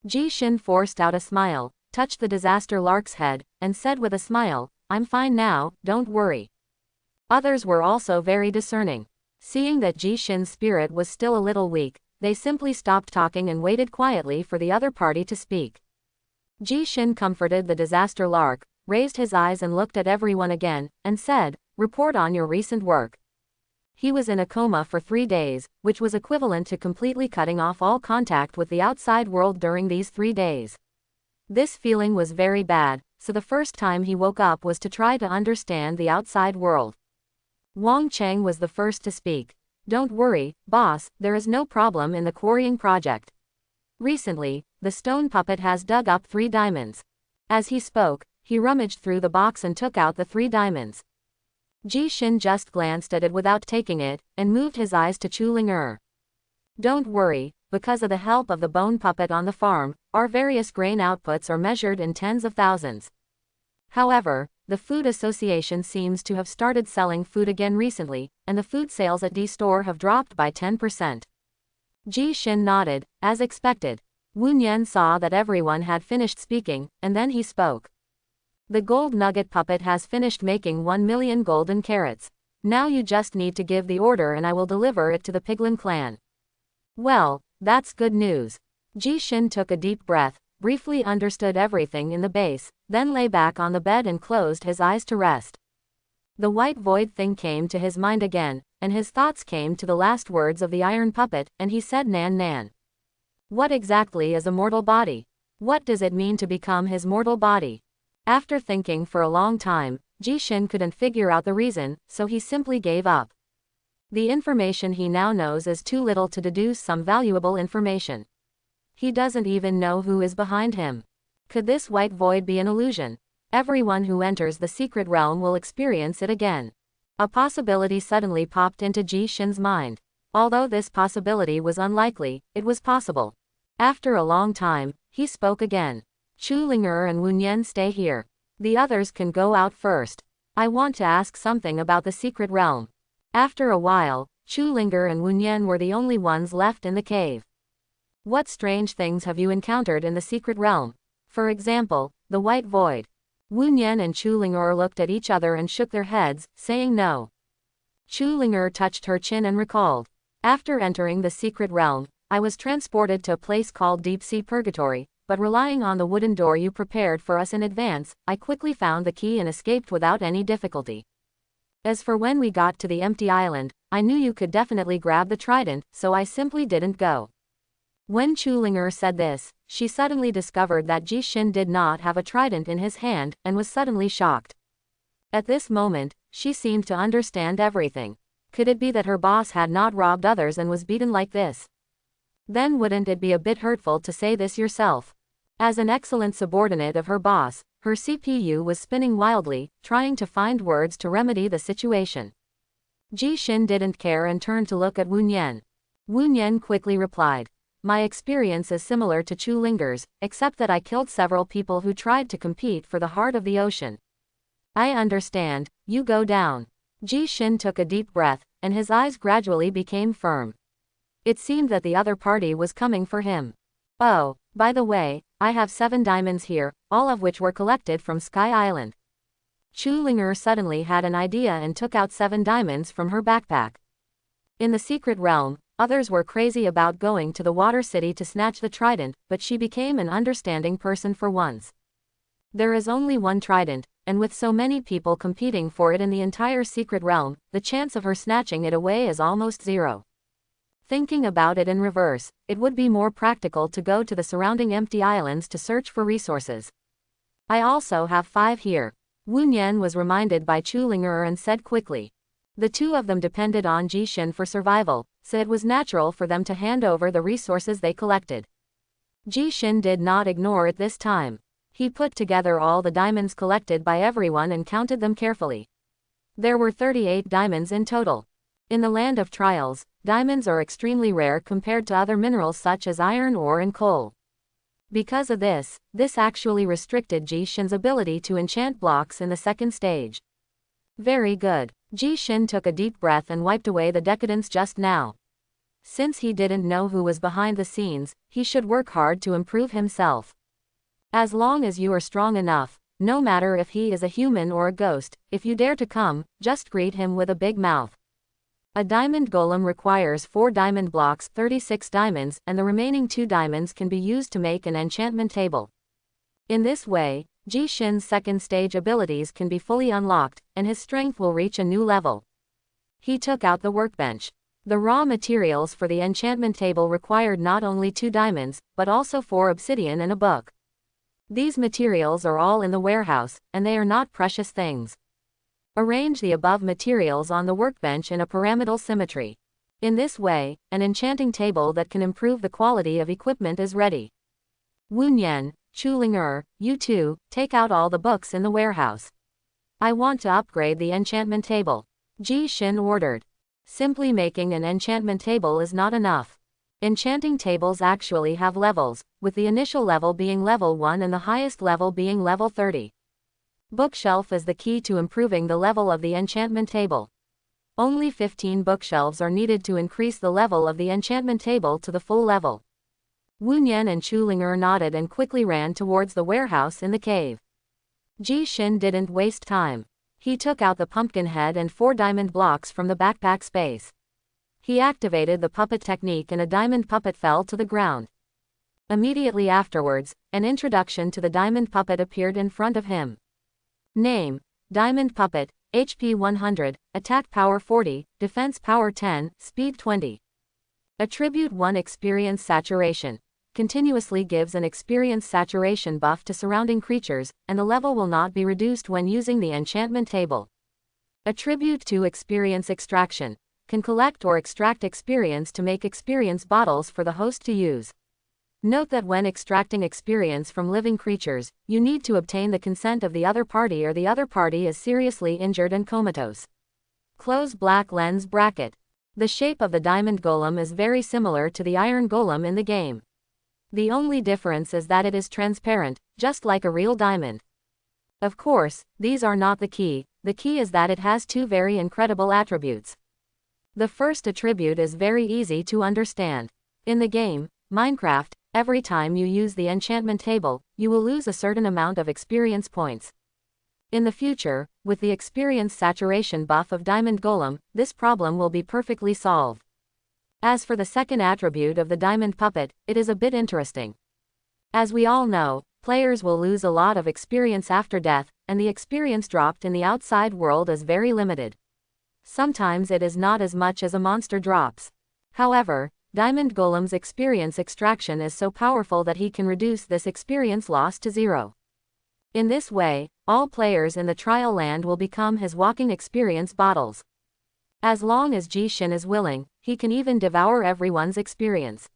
Ji Shin forced out a smile, touched the disaster lark's head, and said with a smile, "I'm fine now, don't worry." Others were also very discerning. Seeing that Ji Shin's spirit was still a little weak, they simply stopped talking and waited quietly for the other party to speak. Ji Shin comforted the disaster lark, raised his eyes and looked at everyone again, and said, "Report on your recent work." He was in a coma for 3 days, which was equivalent to completely cutting off all contact with the outside world during these 3 days. This feeling was very bad, so the first time he woke up was to try to understand the outside world. Wang Cheng was the first to speak. "Don't worry, boss, there is no problem in the quarrying project. Recently, the stone puppet has dug up 3 diamonds. As he spoke, he rummaged through the box and took out the 3 diamonds. Ji Shin just glanced at it without taking it, and moved his eyes to Chu Ling'er. "Don't worry, because of the help of the bone puppet on the farm, our various grain outputs are measured in tens of thousands. However, the Food Association seems to have started selling food again recently, and the food sales at D store have dropped by 10%. Ji Shin nodded, as expected. Wu Nian saw that everyone had finished speaking, and then he spoke. "The gold nugget puppet has finished making 1 million golden carrots. Now you just need to give the order and I will deliver it to the Piglin clan." "Well, that's good news." Ji Shin took a deep breath, briefly understood everything in the base, then lay back on the bed and closed his eyes to rest. The white void thing came to his mind again, and his thoughts came to the last words of the iron puppet, and he said, "Nan Nan. What exactly is a mortal body? What does it mean to become his mortal body?" After thinking for a long time, Ji Shin couldn't figure out the reason, so he simply gave up. The information he now knows is too little to deduce some valuable information. He doesn't even know who is behind him. Could this white void be an illusion? Everyone who enters the secret realm will experience it again. A possibility suddenly popped into Ji Shin's mind. Although this possibility was unlikely, it was possible. After a long time, he spoke again. "Chu Ling'er and Wu Nian stay here. The others can go out first. I want to ask something about the secret realm." After a while, Chu Ling'er and Wu Nian were the only ones left in the cave. "What strange things have you encountered in the secret realm? For example, the white void?" Wu Nian and Chu Ling'er looked at each other and shook their heads, saying no. Chu Ling'er touched her chin and recalled. "After entering the secret realm, I was transported to a place called Deep Sea Purgatory, but relying on the wooden door you prepared for us in advance, I quickly found the key and escaped without any difficulty. As for when we got to the empty island, I knew you could definitely grab the trident, so I simply didn't go." When Chu Ling'er said this, she suddenly discovered that Ji Shin did not have a trident in his hand, and was suddenly shocked. At this moment, she seemed to understand everything. Could it be that her boss had not robbed others and was beaten like this? Then wouldn't it be a bit hurtful to say this yourself? As an excellent subordinate of her boss, her CPU was spinning wildly, trying to find words to remedy the situation. Ji Shin didn't care and turned to look at Wu Nian. Wu Nian quickly replied, "My experience is similar to Chu Ling'er's, except that I killed several people who tried to compete for the heart of the ocean." "I understand, you go down." Ji Shin took a deep breath, and his eyes gradually became firm. It seemed that the other party was coming for him. Oh, by the way, I have 7 diamonds here, all of which were collected from Sky Island. Chu Linger suddenly had an idea and took out 7 diamonds from her backpack. In the secret realm, others were crazy about going to the Water City to snatch the trident, but she became an understanding person for once. There is only one trident, and with so many people competing for it in the entire secret realm, the chance of her snatching it away is almost zero. Thinking about it in reverse, it would be more practical to go to the surrounding empty islands to search for resources. I also have 5 here. Wu Nian was reminded by Chu Linger and said quickly. The 2 of them depended on Ji Xin for survival, so it was natural for them to hand over the resources they collected. Ji Xin did not ignore it this time. He put together all the diamonds collected by everyone and counted them carefully. There were 38 diamonds in total. In the land of trials, diamonds are extremely rare compared to other minerals such as iron ore and coal. Because of this actually restricted Ji Xin's ability to enchant blocks in the second stage. Very good. Ji Xin took a deep breath and wiped away the decadence just now. Since he didn't know who was behind the scenes, he should work hard to improve himself. As long as you are strong enough, no matter if he is a human or a ghost, if you dare to come, just greet him with a big mouth. A diamond golem requires 4 diamond blocks, 36 diamonds, and the remaining 2 diamonds can be used to make an enchantment table. In this way, Ji Xin's second stage abilities can be fully unlocked, and his strength will reach a new level. He took out the workbench. The raw materials for the enchantment table required not only 2 diamonds, but also 4 obsidian and a book. These materials are all in the warehouse, and they are not precious things. Arrange the above materials on the workbench in a pyramidal symmetry. In this way, an enchanting table that can improve the quality of equipment is ready. Wu Nian, Chu Linger, you 2, take out all the books in the warehouse. I want to upgrade the enchantment table. Ji Xin ordered. Simply making an enchantment table is not enough. Enchanting tables actually have levels, with the initial level being level 1 and the highest level being level 30. Bookshelf is the key to improving the level of the enchantment table. Only 15 bookshelves are needed to increase the level of the enchantment table to the full level. Wu Nian and Chu Linger nodded and quickly ran towards the warehouse in the cave. Ji Xin didn't waste time. He took out the pumpkin head and 4 diamond blocks from the backpack space. He activated the puppet technique and a diamond puppet fell to the ground. Immediately afterwards, an introduction to the diamond puppet appeared in front of him. Name: Diamond Puppet, HP 100, Attack Power 40, Defense Power 10, Speed 20. Attribute 1 Experience Saturation. Continuously gives an experience saturation buff to surrounding creatures, and the level will not be reduced when using the enchantment table. Attribute 2 Experience Extraction. Can collect or extract experience to make experience bottles for the host to use. Note that when extracting experience from living creatures, you need to obtain the consent of the other party or the other party is seriously injured and comatose. Close black lens bracket. The shape of the diamond golem is very similar to the iron golem in the game. The only difference is that it is transparent, just like a real diamond. Of course, these are not the key is that it has 2 very incredible attributes. The first attribute is very easy to understand. In the game, Minecraft, every time you use the enchantment table, you will lose a certain amount of experience points. In the future, with the experience saturation buff of Diamond Golem, this problem will be perfectly solved. As for the second attribute of the Diamond Puppet, it is a bit interesting. As we all know, players will lose a lot of experience after death, and the experience dropped in the outside world is very limited. Sometimes it is not as much as a monster drops. However, Diamond Golem's experience extraction is so powerful that he can reduce this experience loss to 0. In this way, all players in the trial land will become his walking experience bottles. As long as Ji Xin is willing, he can even devour everyone's experience.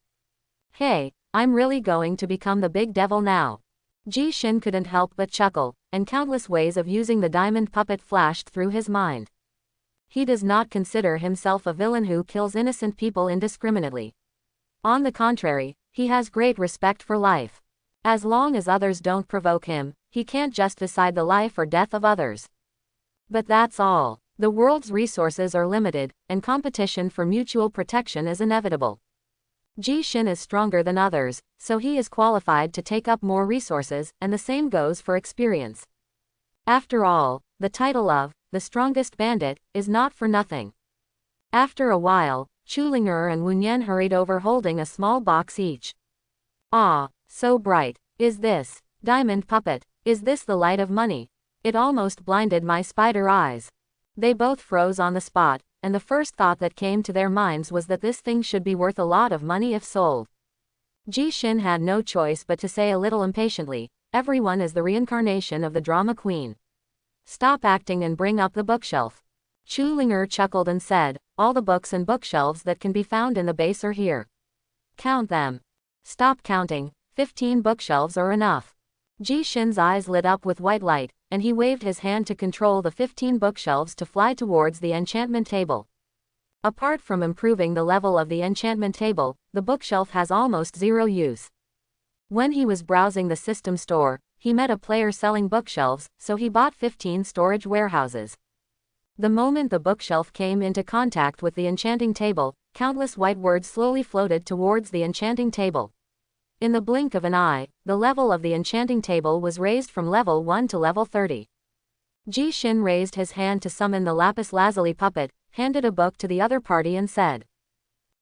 Hey, I'm really going to become the big devil now. Ji Xin couldn't help but chuckle, and countless ways of using the diamond puppet flashed through his mind. He does not consider himself a villain who kills innocent people indiscriminately. On the contrary, he has great respect for life. As long as others don't provoke him, he can't just decide the life or death of others. But that's all. The world's resources are limited, and competition for mutual protection is inevitable. Ji Shin is stronger than others, so he is qualified to take up more resources, and the same goes for experience. After all, the title of the strongest bandit is not for nothing. After a while, Chulinger and Wunyan hurried over holding a small box each. Ah, so bright. Is this diamond puppet? Is this the light of money? It almost blinded my spider eyes. They both froze on the spot, and the first thought that came to their minds was that this thing should be worth a lot of money if sold. Ji Shin had no choice but to say a little impatiently, everyone is the reincarnation of the drama queen. Stop acting and bring up the bookshelf. Chulinger chuckled and said, all the books and bookshelves that can be found in the base are here. Count them. Stop counting, 15 bookshelves are enough. Ji Shin's eyes lit up with white light, and he waved his hand to control the 15 bookshelves to fly towards the enchantment table. Apart from improving the level of the enchantment table, the bookshelf has almost zero use. When he was browsing the system store, he met a player selling bookshelves, so he bought 15 storage warehouses. The moment the bookshelf came into contact with the enchanting table, countless white words slowly floated towards the enchanting table. In the blink of an eye, the level of the enchanting table was raised from level 1 to level 30. Ji Shin raised his hand to summon the lapis lazuli puppet, handed a book to the other party and said,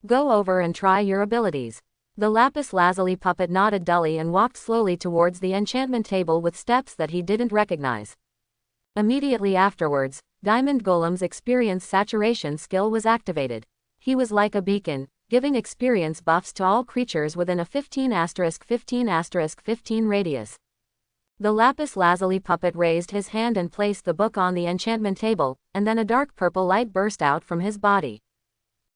go over and try your abilities. The lapis lazuli puppet nodded dully and walked slowly towards the enchantment table with steps that he didn't recognize. Immediately afterwards, Diamond Golem's experience saturation skill was activated. He was like a beacon, giving experience buffs to all creatures within a 15*15*15 radius. The lapis lazuli puppet raised his hand and placed the book on the enchantment table, and then a dark purple light burst out from his body.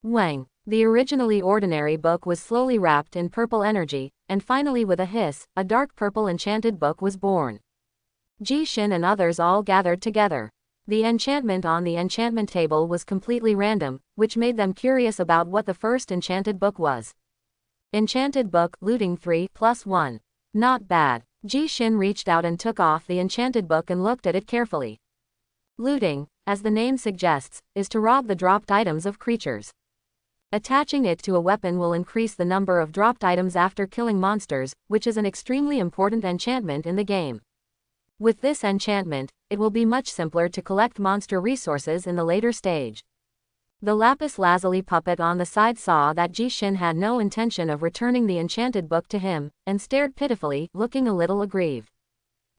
Wang! The originally ordinary book was slowly wrapped in purple energy, and finally with a hiss, a dark purple enchanted book was born. Ji Shin and others all gathered together. The enchantment on the enchantment table was completely random, which made them curious about what the first enchanted book was. Enchanted book, looting 3+1. Not bad. Ji Shin reached out and took off the enchanted book and looked at it carefully. Looting, as the name suggests, is to rob the dropped items of creatures. Attaching it to a weapon will increase the number of dropped items after killing monsters, which is an extremely important enchantment in the game. With this enchantment, it will be much simpler to collect monster resources in the later stage. The lapis lazuli puppet on the side saw that Ji Shin had no intention of returning the enchanted book to him, and stared pitifully, looking a little aggrieved.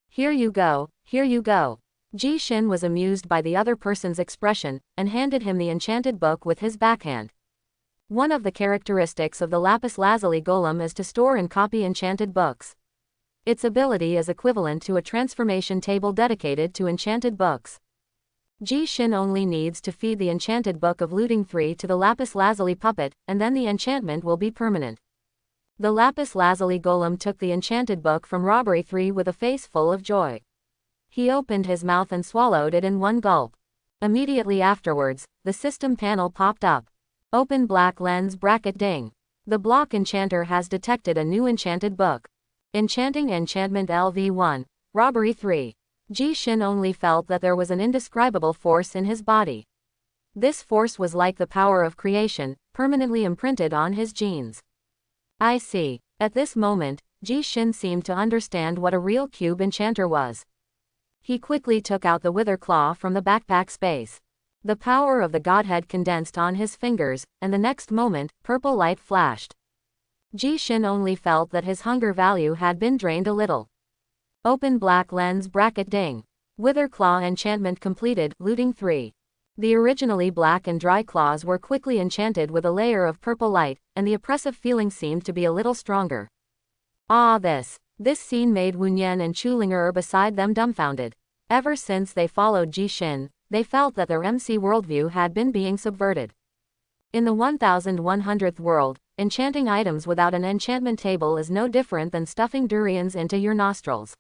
Here you go, here you go. Ji Shin was amused by the other person's expression, and handed him the enchanted book with his backhand. One of the characteristics of the lapis lazuli golem is to store and copy enchanted books. Its ability is equivalent to a transformation table dedicated to enchanted books. Ji Shin only needs to feed the enchanted book of looting 3 to the lapis lazuli puppet, and then the enchantment will be permanent. The lapis lazuli golem took the enchanted book from robbery 3 with a face full of joy. He opened his mouth and swallowed it in one gulp. Immediately afterwards, the system panel popped up. Open black lens bracket ding. The block enchanter has detected a new enchanted book. Enchanting enchantment LV1, robbery 3. Ji Shin only felt that there was an indescribable force in his body. This force was like the power of creation, permanently imprinted on his genes. I see. At this moment, Ji Shin seemed to understand what a real cube enchanter was. He quickly took out the wither claw from the backpack space. The power of the godhead condensed on his fingers, and the next moment, purple light flashed. Ji Shin only felt that his hunger value had been drained a little. Open black lens bracket ding. Wither claw enchantment completed, looting 3. The originally black and dry claws were quickly enchanted with a layer of purple light, and the oppressive feeling seemed to be a little stronger. Ah, this scene made Wunyan and Chulinger beside them dumbfounded. Ever since they followed Ji Shin, they felt that their MC worldview had been being subverted. In the 1100th world, enchanting items without an enchantment table is no different than stuffing durians into your nostrils.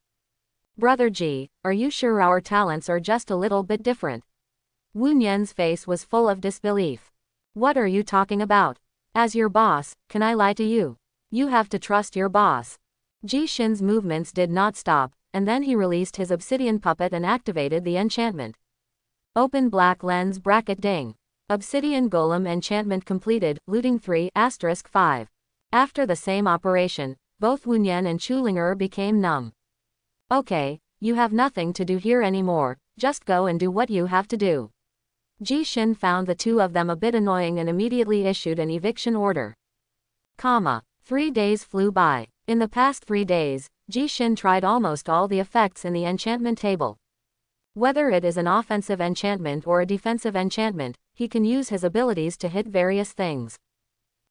Brother Ji, are you sure our talents are just a little bit different? Wunyan's face was full of disbelief. What are you talking about? As your boss, can I lie to you? You have to trust your boss. Ji Shin's movements did not stop, and then he released his obsidian puppet and activated the enchantment. Open black lens bracket ding. Obsidian golem enchantment completed, looting 3*5. After the same operation, both Wunyan and Chulinger became numb. Okay, you have nothing to do here anymore, just go and do what you have to do. Ji Shin found the two of them a bit annoying and immediately issued an eviction order. 3 days flew by. In the past 3 days, Ji Shin tried almost all the effects in the enchantment table. Whether it is an offensive enchantment or a defensive enchantment, he can use his abilities to hit various things.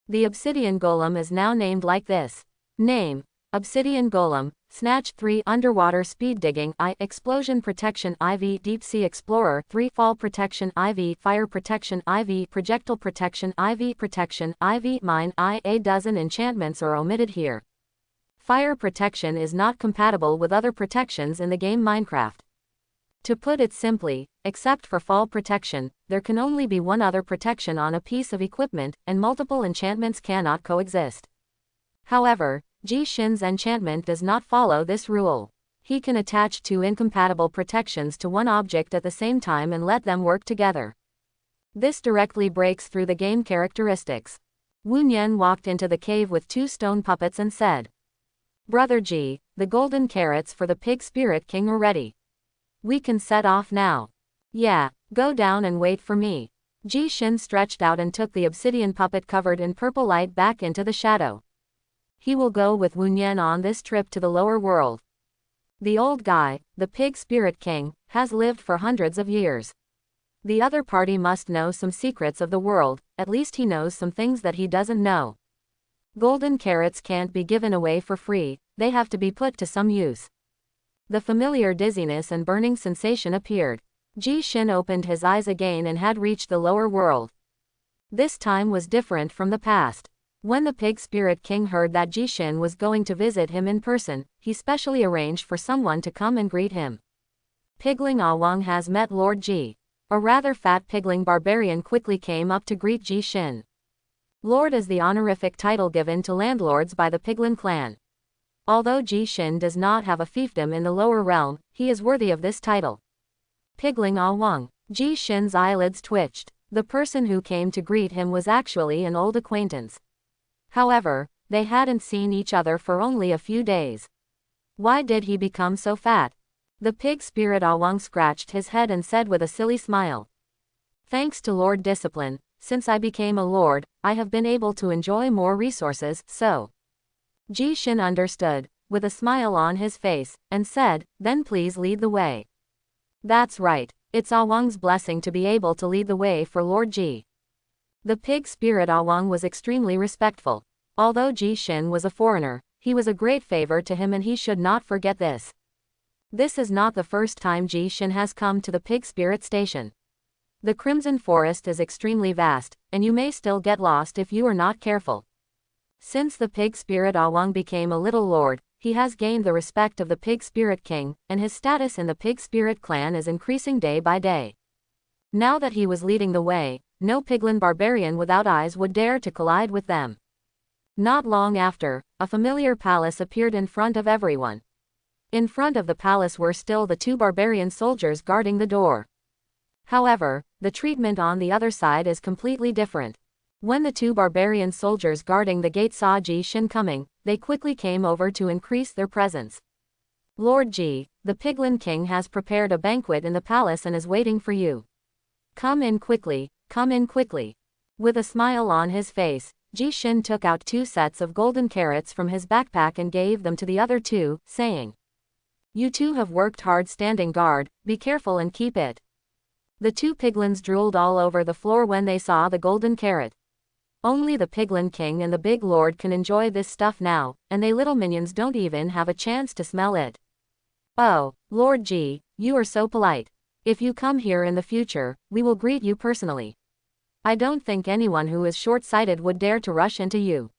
The obsidian golem is now named like this. Name: Obsidian Golem, Snatch 3 Underwater Speed Digging I Explosion Protection IV Deep Sea Explorer 3 Fall Protection IV Fire Protection IV Projectile Protection IV Mine I. A dozen enchantments are omitted here. Fire protection is not compatible with other protections in the game Minecraft. To put it simply, except for fall protection, there can only be one other protection on a piece of equipment, and multiple enchantments cannot coexist. However, Ji Shin's enchantment does not follow this rule. He can attach 2 incompatible protections to one object at the same time and let them work together. This directly breaks through the game characteristics. Wunyan walked into the cave with 2 stone puppets and said, "Brother Ji, the golden carrots for the pig spirit king are ready. We can set off now." "Yeah, go down and wait for me." Ji Shin stretched out and took the obsidian puppet covered in purple light back into the shadow. He will go with Wunyan on this trip to the lower world. The old guy, the pig spirit king, has lived for hundreds of years. The other party must know some secrets of the world, at least he knows some things that he doesn't know. Golden carrots can't be given away for free, they have to be put to some use. The familiar dizziness and burning sensation appeared. Ji Shin opened his eyes again and had reached the lower world. This time was different from the past. When the pig spirit king heard that Ji Shin was going to visit him in person, he specially arranged for someone to come and greet him. Pigling Awang has met Lord Ji. A rather fat pigling barbarian quickly came up to greet Ji Shin. Lord is the honorific title given to landlords by the Piglin clan. Although Ji Shin does not have a fiefdom in the lower realm, he is worthy of this title. Pigling Awang. Ji Shin's eyelids twitched. The person who came to greet him was actually an old acquaintance. However, they hadn't seen each other for only a few days. Why did he become so fat? The pig spirit Awang scratched his head and said with a silly smile. Thanks to Lord Discipline, since I became a lord, I have been able to enjoy more resources, so. Ji Shin understood, with a smile on his face, and said, then please lead the way. That's right, it's Awang's blessing to be able to lead the way for Lord Ji. The pig spirit Awang was extremely respectful. Although Ji Shin was a foreigner, he was a great favor to him and he should not forget this. This is not the first time Ji Shin has come to the pig spirit station. The Crimson Forest is extremely vast, and you may still get lost if you are not careful. Since the pig spirit Awang became a little lord, he has gained the respect of the pig spirit king, and his status in the pig spirit clan is increasing day by day. Now that he was leading the way, no piglin barbarian without eyes would dare to collide with them. Not long after, a familiar palace appeared in front of everyone. In front of the palace were still the 2 barbarian soldiers guarding the door. However, the treatment on the other side is completely different. When the 2 barbarian soldiers guarding the gate saw Ji Shin coming, they quickly came over to increase their presence. Lord Ji, the Piglin King has prepared a banquet in the palace and is waiting for you. Come in quickly, come in quickly. With a smile on his face, Ji Shin took out 2 sets of golden carrots from his backpack and gave them to the other 2, saying, You 2 have worked hard standing guard, be careful and keep it. The 2 piglins drooled all over the floor when they saw the golden carrot. Only the Piglin King and the Big Lord can enjoy this stuff now, and they little minions don't even have a chance to smell it. Oh, Lord Ji, you are so polite. If you come here in the future, we will greet you personally. I don't think anyone who is short-sighted would dare to rush into you.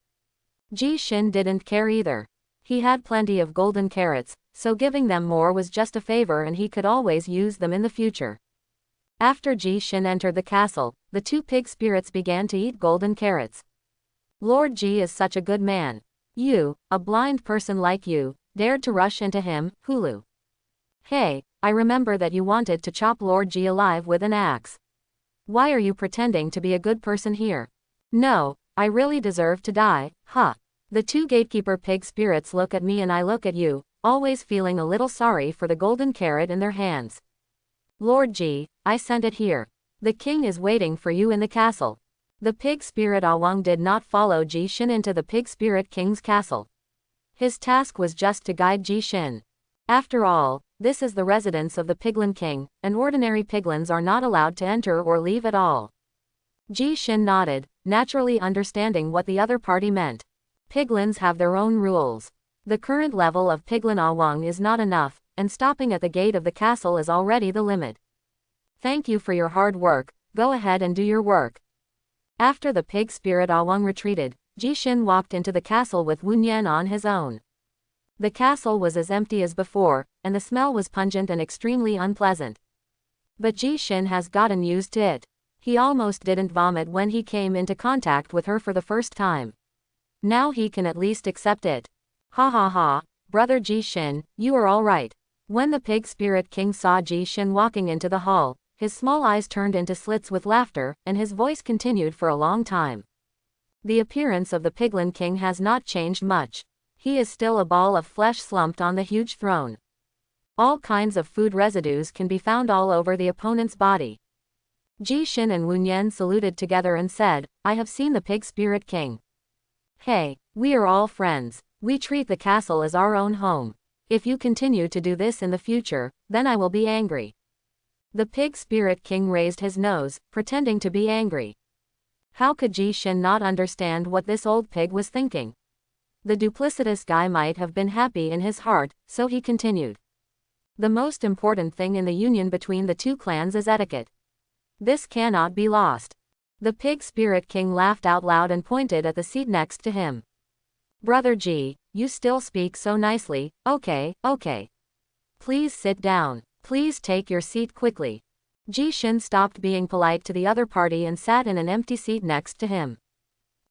Ji Shin didn't care either. He had plenty of golden carrots, so giving them more was just a favor and he could always use them in the future. After Ji Shin entered the castle, the 2 pig spirits began to eat golden carrots. Lord Ji is such a good man. You, a blind person like you, dared to rush into him, Hulu. Hey, I remember that you wanted to chop Lord Ji alive with an axe. Why are you pretending to be a good person here? No, I really deserve to die, huh? The two gatekeeper pig spirits look at me and I look at you, always feeling a little sorry for the golden carrot in their hands. Lord Ji, I sent it here. The king is waiting for you in the castle. The pig spirit Awang did not follow Ji Shin into the pig spirit king's castle. His task was just to guide Ji Shin. After all, this is the residence of the piglin king, and ordinary piglins are not allowed to enter or leave at all. Ji Shin nodded, naturally understanding what the other party meant. Piglins have their own rules. The current level of piglin Awang is not enough, and stopping at the gate of the castle is already the limit. Thank you for your hard work, go ahead and do your work. After the pig spirit Awang retreated, Ji Shin walked into the castle with Wu Nian on his own. The castle was as empty as before, and the smell was pungent and extremely unpleasant. But Ji Shin has gotten used to it. He almost didn't vomit when he came into contact with her for the first time. Now he can at least accept it. Ha ha ha, brother Ji Shin, you are all right. When the pig spirit king saw Ji Shin walking into the hall, his small eyes turned into slits with laughter, and his voice continued for a long time. The appearance of the piglin king has not changed much. He is still a ball of flesh slumped on the huge throne. All kinds of food residues can be found all over the opponent's body. Ji Shin and Wu Nian saluted together and said, I have seen the pig spirit king. Hey, we are all friends. We treat the castle as our own home. If you continue to do this in the future, then I will be angry. The pig spirit king raised his nose, pretending to be angry. How could Ji Shin not understand what this old pig was thinking? The duplicitous guy might have been happy in his heart, so he continued. The most important thing in the union between the two clans is etiquette. This cannot be lost. The pig spirit king laughed out loud and pointed at the seat next to him. Brother Ji, you still speak so nicely, okay. Please sit down. Please take your seat quickly. Ji Shin stopped being polite to the other party and sat in an empty seat next to him.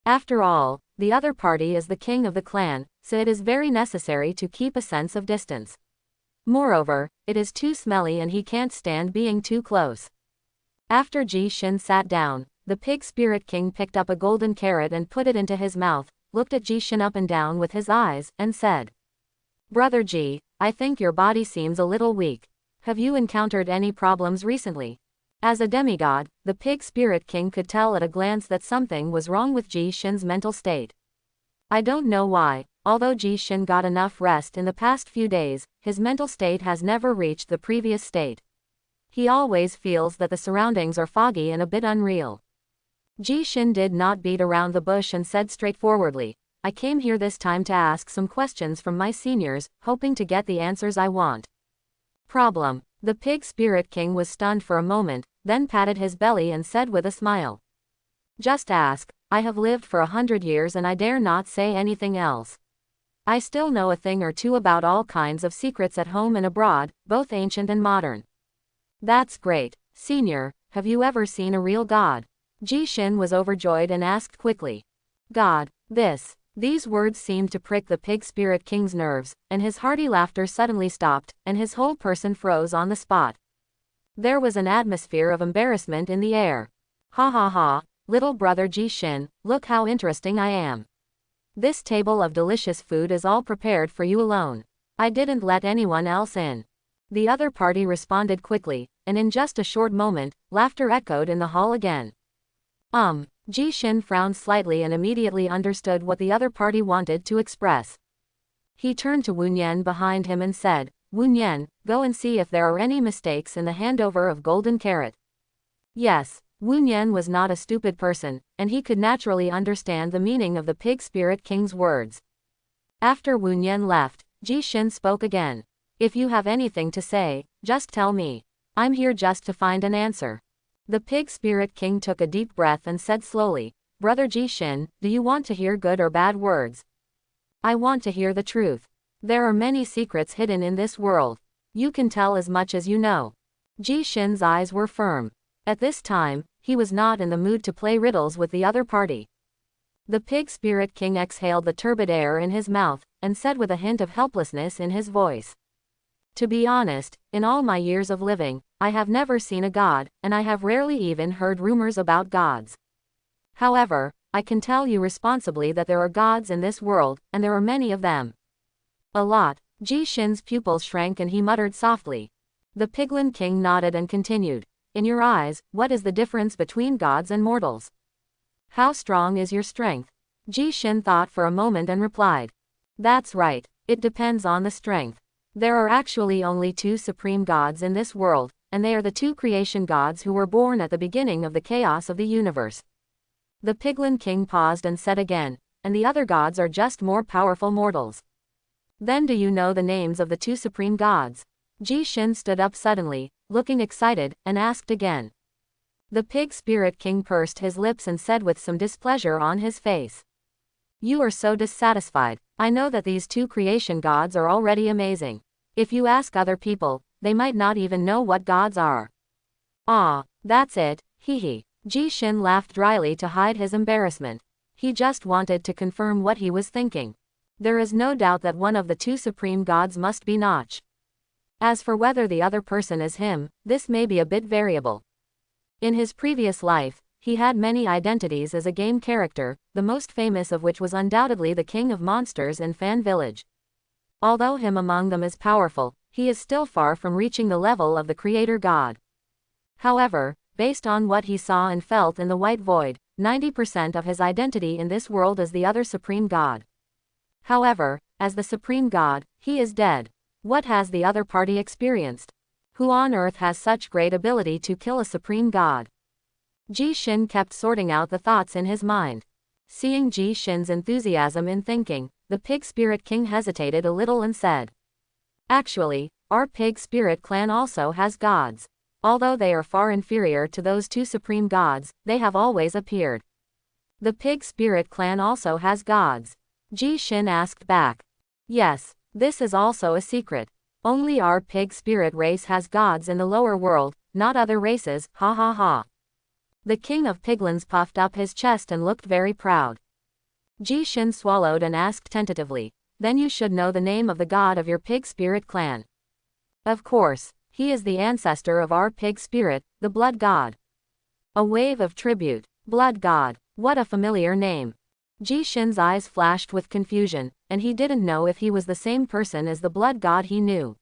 After all, the other party is the king of the clan, so it is very necessary to keep a sense of distance. Moreover, it is too smelly and he can't stand being too close. After Ji Shin sat down, the pig spirit king picked up a golden carrot and put it into his mouth, looked at Ji Shin up and down with his eyes, and said, Brother Ji, I think your body seems a little weak. Have you encountered any problems recently? As a demigod, the pig spirit king could tell at a glance that something was wrong with Ji Shin's mental state. I don't know why, although Ji Shin got enough rest in the past few days, his mental state has never reached the previous state. He always feels that the surroundings are foggy and a bit unreal. Ji Shin did not beat around the bush and said straightforwardly, I came here this time to ask some questions from my seniors, hoping to get the answers I want. Problem. The pig spirit king was stunned for a moment, then patted his belly and said with a smile. Just ask. I have lived for 100 years and I dare not say anything else. I still know a thing or two about all kinds of secrets at home and abroad, both ancient and modern. That's great. Senior, have you ever seen a real god? Ji Shin was overjoyed and asked quickly. God, These words seemed to prick the pig spirit king's nerves, and his hearty laughter suddenly stopped, and his whole person froze on the spot. There was an atmosphere of embarrassment in the air. Ha ha ha, little brother Ji Shin, look how interesting I am. This table of delicious food is all prepared for you alone. I didn't let anyone else in. The other party responded quickly, and in just a short moment, laughter echoed in the hall again. Ji Shin frowned slightly and immediately understood what the other party wanted to express. He turned to Wu Nian behind him and said, Wu Nian, go and see if there are any mistakes in the handover of golden carrot. Yes, Wu Nian was not a stupid person, and he could naturally understand the meaning of the pig spirit king's words. After Wu Nian left, Ji Shin spoke again. If you have anything to say, just tell me. I'm here just to find an answer. The pig spirit king took a deep breath and said slowly, Brother Ji Shin, do you want to hear good or bad words? I want to hear the truth. There are many secrets hidden in this world. You can tell as much as you know. Ji Shin's eyes were firm. At this time, he was not in the mood to play riddles with the other party. The pig spirit king exhaled the turbid air in his mouth, and said with a hint of helplessness in his voice. To be honest, in all my years of living, I have never seen a god, and I have rarely even heard rumors about gods. However, I can tell you responsibly that there are gods in this world, and there are many of them. A lot. Ji Shin's pupils shrank and he muttered softly. The Piglin King nodded and continued. In your eyes, what is the difference between gods and mortals? How strong is your strength? Ji Shin thought for a moment and replied. That's right, it depends on the strength. There are actually only two supreme gods in this world, and they are the two creation gods who were born at the beginning of the chaos of the universe. The Piglin King paused and said again, and the other gods are just more powerful mortals. Then do you know the names of the two supreme gods? Ji Shin stood up suddenly, looking excited, and asked again. The Pig Spirit King pursed his lips and said with some displeasure on his face. You are so dissatisfied. I know that these two creation gods are already amazing. If you ask other people, they might not even know what gods are. Ah, that's it, hee. Ji Shin laughed dryly to hide his embarrassment. He just wanted to confirm what he was thinking. There is no doubt that one of the two supreme gods must be Notch. As for whether the other person is him, this may be a bit variable. In his previous life, he had many identities as a game character, the most famous of which was undoubtedly the King of Monsters in Fan Village. Although him among them is powerful, he is still far from reaching the level of the Creator God. However, based on what he saw and felt in the White Void, 90% of his identity in this world is the other Supreme God. However, as the Supreme God, he is dead. What has the other party experienced? Who on earth has such great ability to kill a Supreme God? Ji Shin kept sorting out the thoughts in his mind. Seeing Ji Shin's enthusiasm in thinking, the Pig Spirit King hesitated a little and said. Actually, our Pig Spirit clan also has gods. Although they are far inferior to those two supreme gods, they have always appeared. The Pig Spirit clan also has gods. Ji Shin asked back. Yes, this is also a secret. Only our Pig Spirit race has gods in the lower world, not other races, ha ha ha. The King of Piglins puffed up his chest and looked very proud. Ji Shin swallowed and asked tentatively, then you should know the name of the god of your Pig Spirit clan. Of course. He is the ancestor of our Pig Spirit, the Blood God. A wave of tribute. Blood God. What a familiar name. Ji Shin's eyes flashed with confusion, and he didn't know if he was the same person as the Blood God he knew.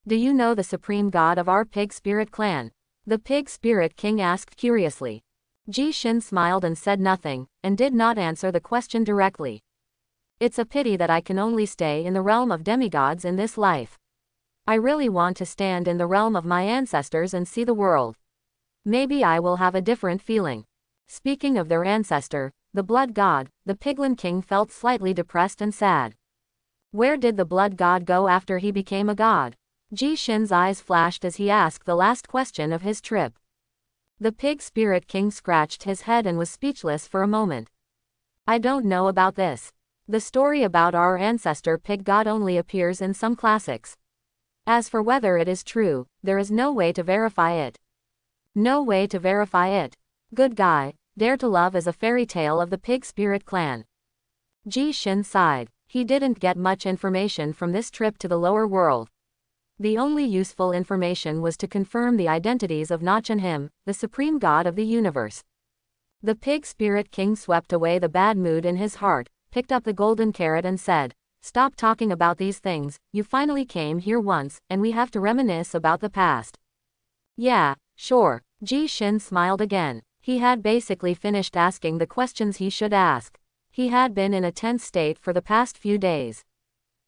Do you know the supreme god of our Pig Spirit clan? The Pig Spirit King asked curiously. Ji Shin smiled and said nothing, and did not answer the question directly. It's a pity that I can only stay in the realm of demigods in this life. I really want to stand in the realm of my ancestors and see the world. Maybe I will have a different feeling. Speaking of their ancestor, the Blood God, the Piglin King felt slightly depressed and sad. Where did the Blood God go after he became a god? Ji Shin's eyes flashed as he asked the last question of his trip. The Pig Spirit King scratched his head and was speechless for a moment. I don't know about this. The story about our ancestor Pig God only appears in some classics. As for whether it is true, there is no way to verify it. No way to verify it. Good guy, Dare to Love is a fairy tale of the Pig Spirit clan. Ji Shin sighed. He didn't get much information from this trip to the lower world. The only useful information was to confirm the identities of Notch and him, the supreme god of the universe. The Pig Spirit King swept away the bad mood in his heart, picked up the golden carrot and said, stop talking about these things, you finally came here once, and we have to reminisce about the past. Yeah, sure. Ji Shin smiled again. He had basically finished asking the questions he should ask. He had been in a tense state for the past few days.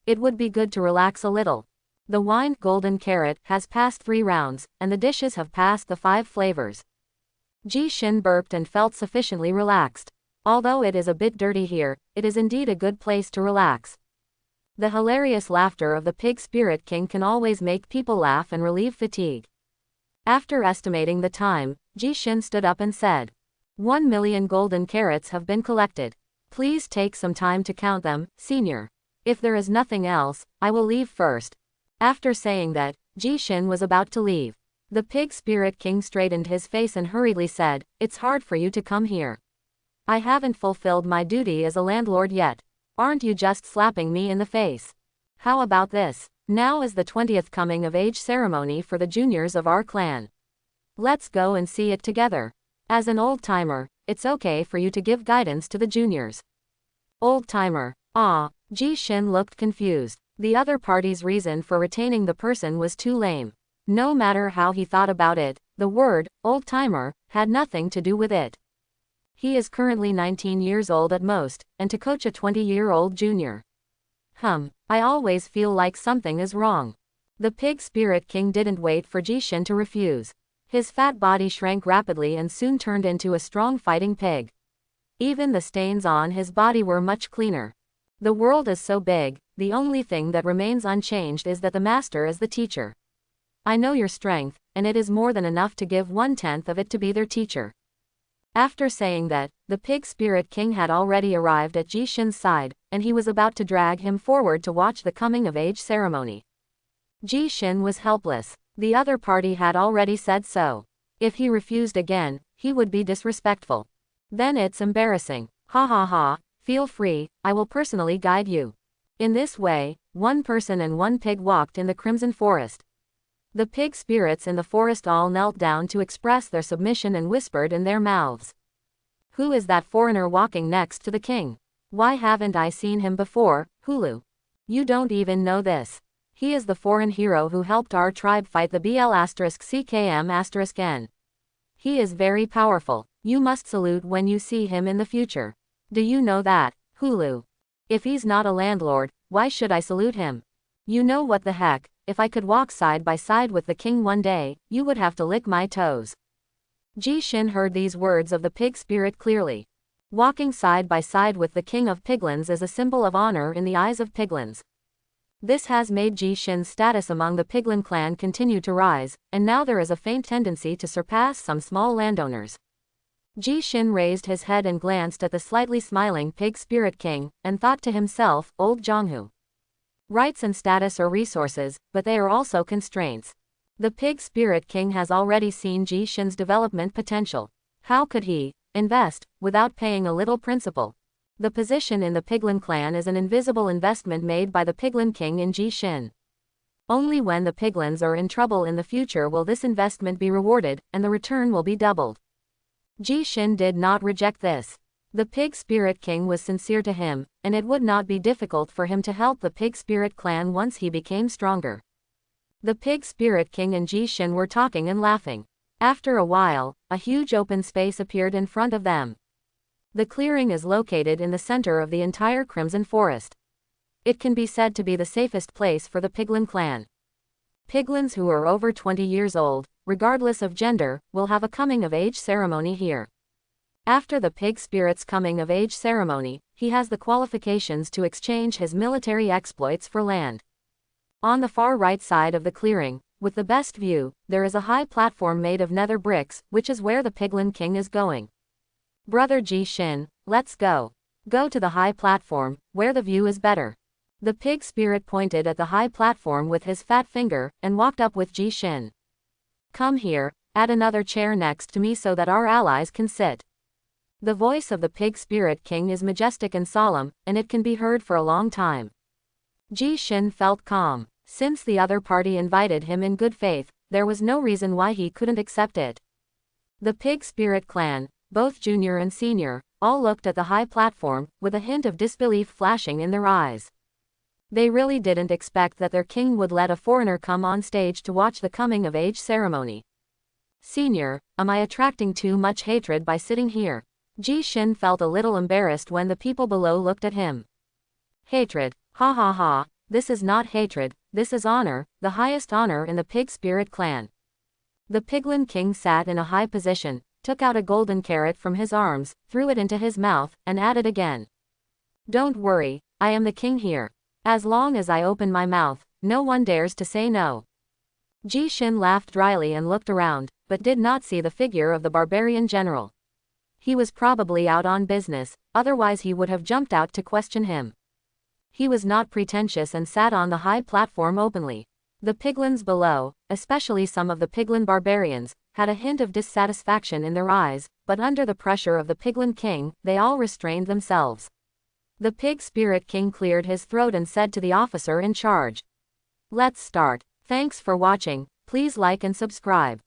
It would be good to relax a little. The wine, golden carrot, has passed 3 rounds, and the dishes have passed the 5 flavors. Ji Shin burped and felt sufficiently relaxed. Although it is a bit dirty here, it is indeed a good place to relax. The hilarious laughter of the Pig Spirit King can always make people laugh and relieve fatigue. After estimating the time, Ji Shin stood up and said, 1 million golden carrots have been collected. Please take some time to count them, Senior. If there is nothing else, I will leave first. After saying that, Ji Shin was about to leave. The Pig Spirit King straightened his face and hurriedly said, it's hard for you to come here. I haven't fulfilled my duty as a landlord yet. Aren't you just slapping me in the face? How about this? Now is the 20th coming of age ceremony for the juniors of our clan. Let's go and see it together. As an old-timer, it's okay for you to give guidance to the juniors. Old timer. Ah, Ji Shin looked confused. The other party's reason for retaining the person was too lame. No matter how he thought about it, the word, old timer, had nothing to do with it. He is currently 19 years old at most, and to coach a 20-year-old junior. I always feel like something is wrong. The pig spirit king didn't wait for Ji Shin to refuse. His fat body shrank rapidly and soon turned into a strong fighting pig. Even the stains on his body were much cleaner. The world is so big, the only thing that remains unchanged is that the master is the teacher. I know your strength, and it is more than enough to give 1/10 of it to be their teacher. After saying that, the pig spirit king had already arrived at Ji Shin's side, and he was about to drag him forward to watch the coming-of-age ceremony. Ji Shin was helpless. The other party had already said so. If he refused again, he would be disrespectful. Then it's embarrassing. Ha ha ha, feel free, I will personally guide you. In this way, one person and one pig walked in the Crimson Forest. The pig spirits in the forest all knelt down to express their submission and whispered in their mouths. Who is that foreigner walking next to the king? Why haven't I seen him before, Hulu? You don't even know this. He is the foreign hero who helped our tribe fight the BL*CKM*N. He is very powerful. You must salute when you see him in the future. Do you know that, Hulu? If he's not a landlord, why should I salute him? You know what the heck, if I could walk side by side with the king one day, you would have to lick my toes. Ji Shin heard these words of the pig spirit clearly. Walking side by side with the king of piglins is a symbol of honor in the eyes of piglins. This has made Ji Shin's status among the piglin clan continue to rise, and now there is a faint tendency to surpass some small landowners. Ji Shin raised his head and glanced at the slightly smiling pig spirit king, and thought to himself, old Jonghu. Rights and status are resources, but they are also constraints. The pig spirit king has already seen Ji Shin's development potential. How could he invest without paying a little principal? The position in the piglin clan is an invisible investment made by the piglin king in Ji Shin. Only when the piglins are in trouble in the future will this investment be rewarded, and the return will be doubled. Ji Shin did not reject this. The pig spirit king was sincere to him, and it would not be difficult for him to help the pig spirit clan once he became stronger. The pig spirit king and Ji Shin were talking and laughing. After a while, a huge open space appeared in front of them. The clearing is located in the center of the entire Crimson Forest. It can be said to be the safest place for the piglin clan. Piglins who are over 20 years old, regardless of gender, will have a coming-of-age ceremony here. After the pig spirit's coming-of-age ceremony, he has the qualifications to exchange his military exploits for land. On the far right side of the clearing, with the best view, there is a high platform made of nether bricks, which is where the piglin king is going. Brother Ji Shin, let's go. Go to the high platform, where the view is better. The pig spirit pointed at the high platform with his fat finger, and walked up with Ji Shin. Come here, add another chair next to me so that our allies can sit. The voice of the pig spirit king is majestic and solemn, and it can be heard for a long time. Ji Shin felt calm. Since the other party invited him in good faith, there was no reason why he couldn't accept it. The pig spirit clan, both junior and senior, all looked at the high platform, with a hint of disbelief flashing in their eyes. They really didn't expect that their king would let a foreigner come on stage to watch the coming-of-age ceremony. Senior, am I attracting too much hatred by sitting here? Ji Shin felt a little embarrassed when the people below looked at him. Hatred, ha ha ha, this is not hatred, this is honor, the highest honor in the pig spirit clan. The piglin king sat in a high position, took out a golden carrot from his arms, threw it into his mouth, and added again. Don't worry, I am the king here. As long as I open my mouth, no one dares to say no. Ji Shin laughed dryly and looked around, but did not see the figure of the barbarian general. He was probably out on business, otherwise he would have jumped out to question him. He was not pretentious and sat on the high platform openly. The piglins below, especially some of the piglin barbarians, had a hint of dissatisfaction in their eyes, but under the pressure of the piglin king, they all restrained themselves. The pig spirit king cleared his throat and said to the officer in charge. Let's start. Thanks for watching, please like and subscribe.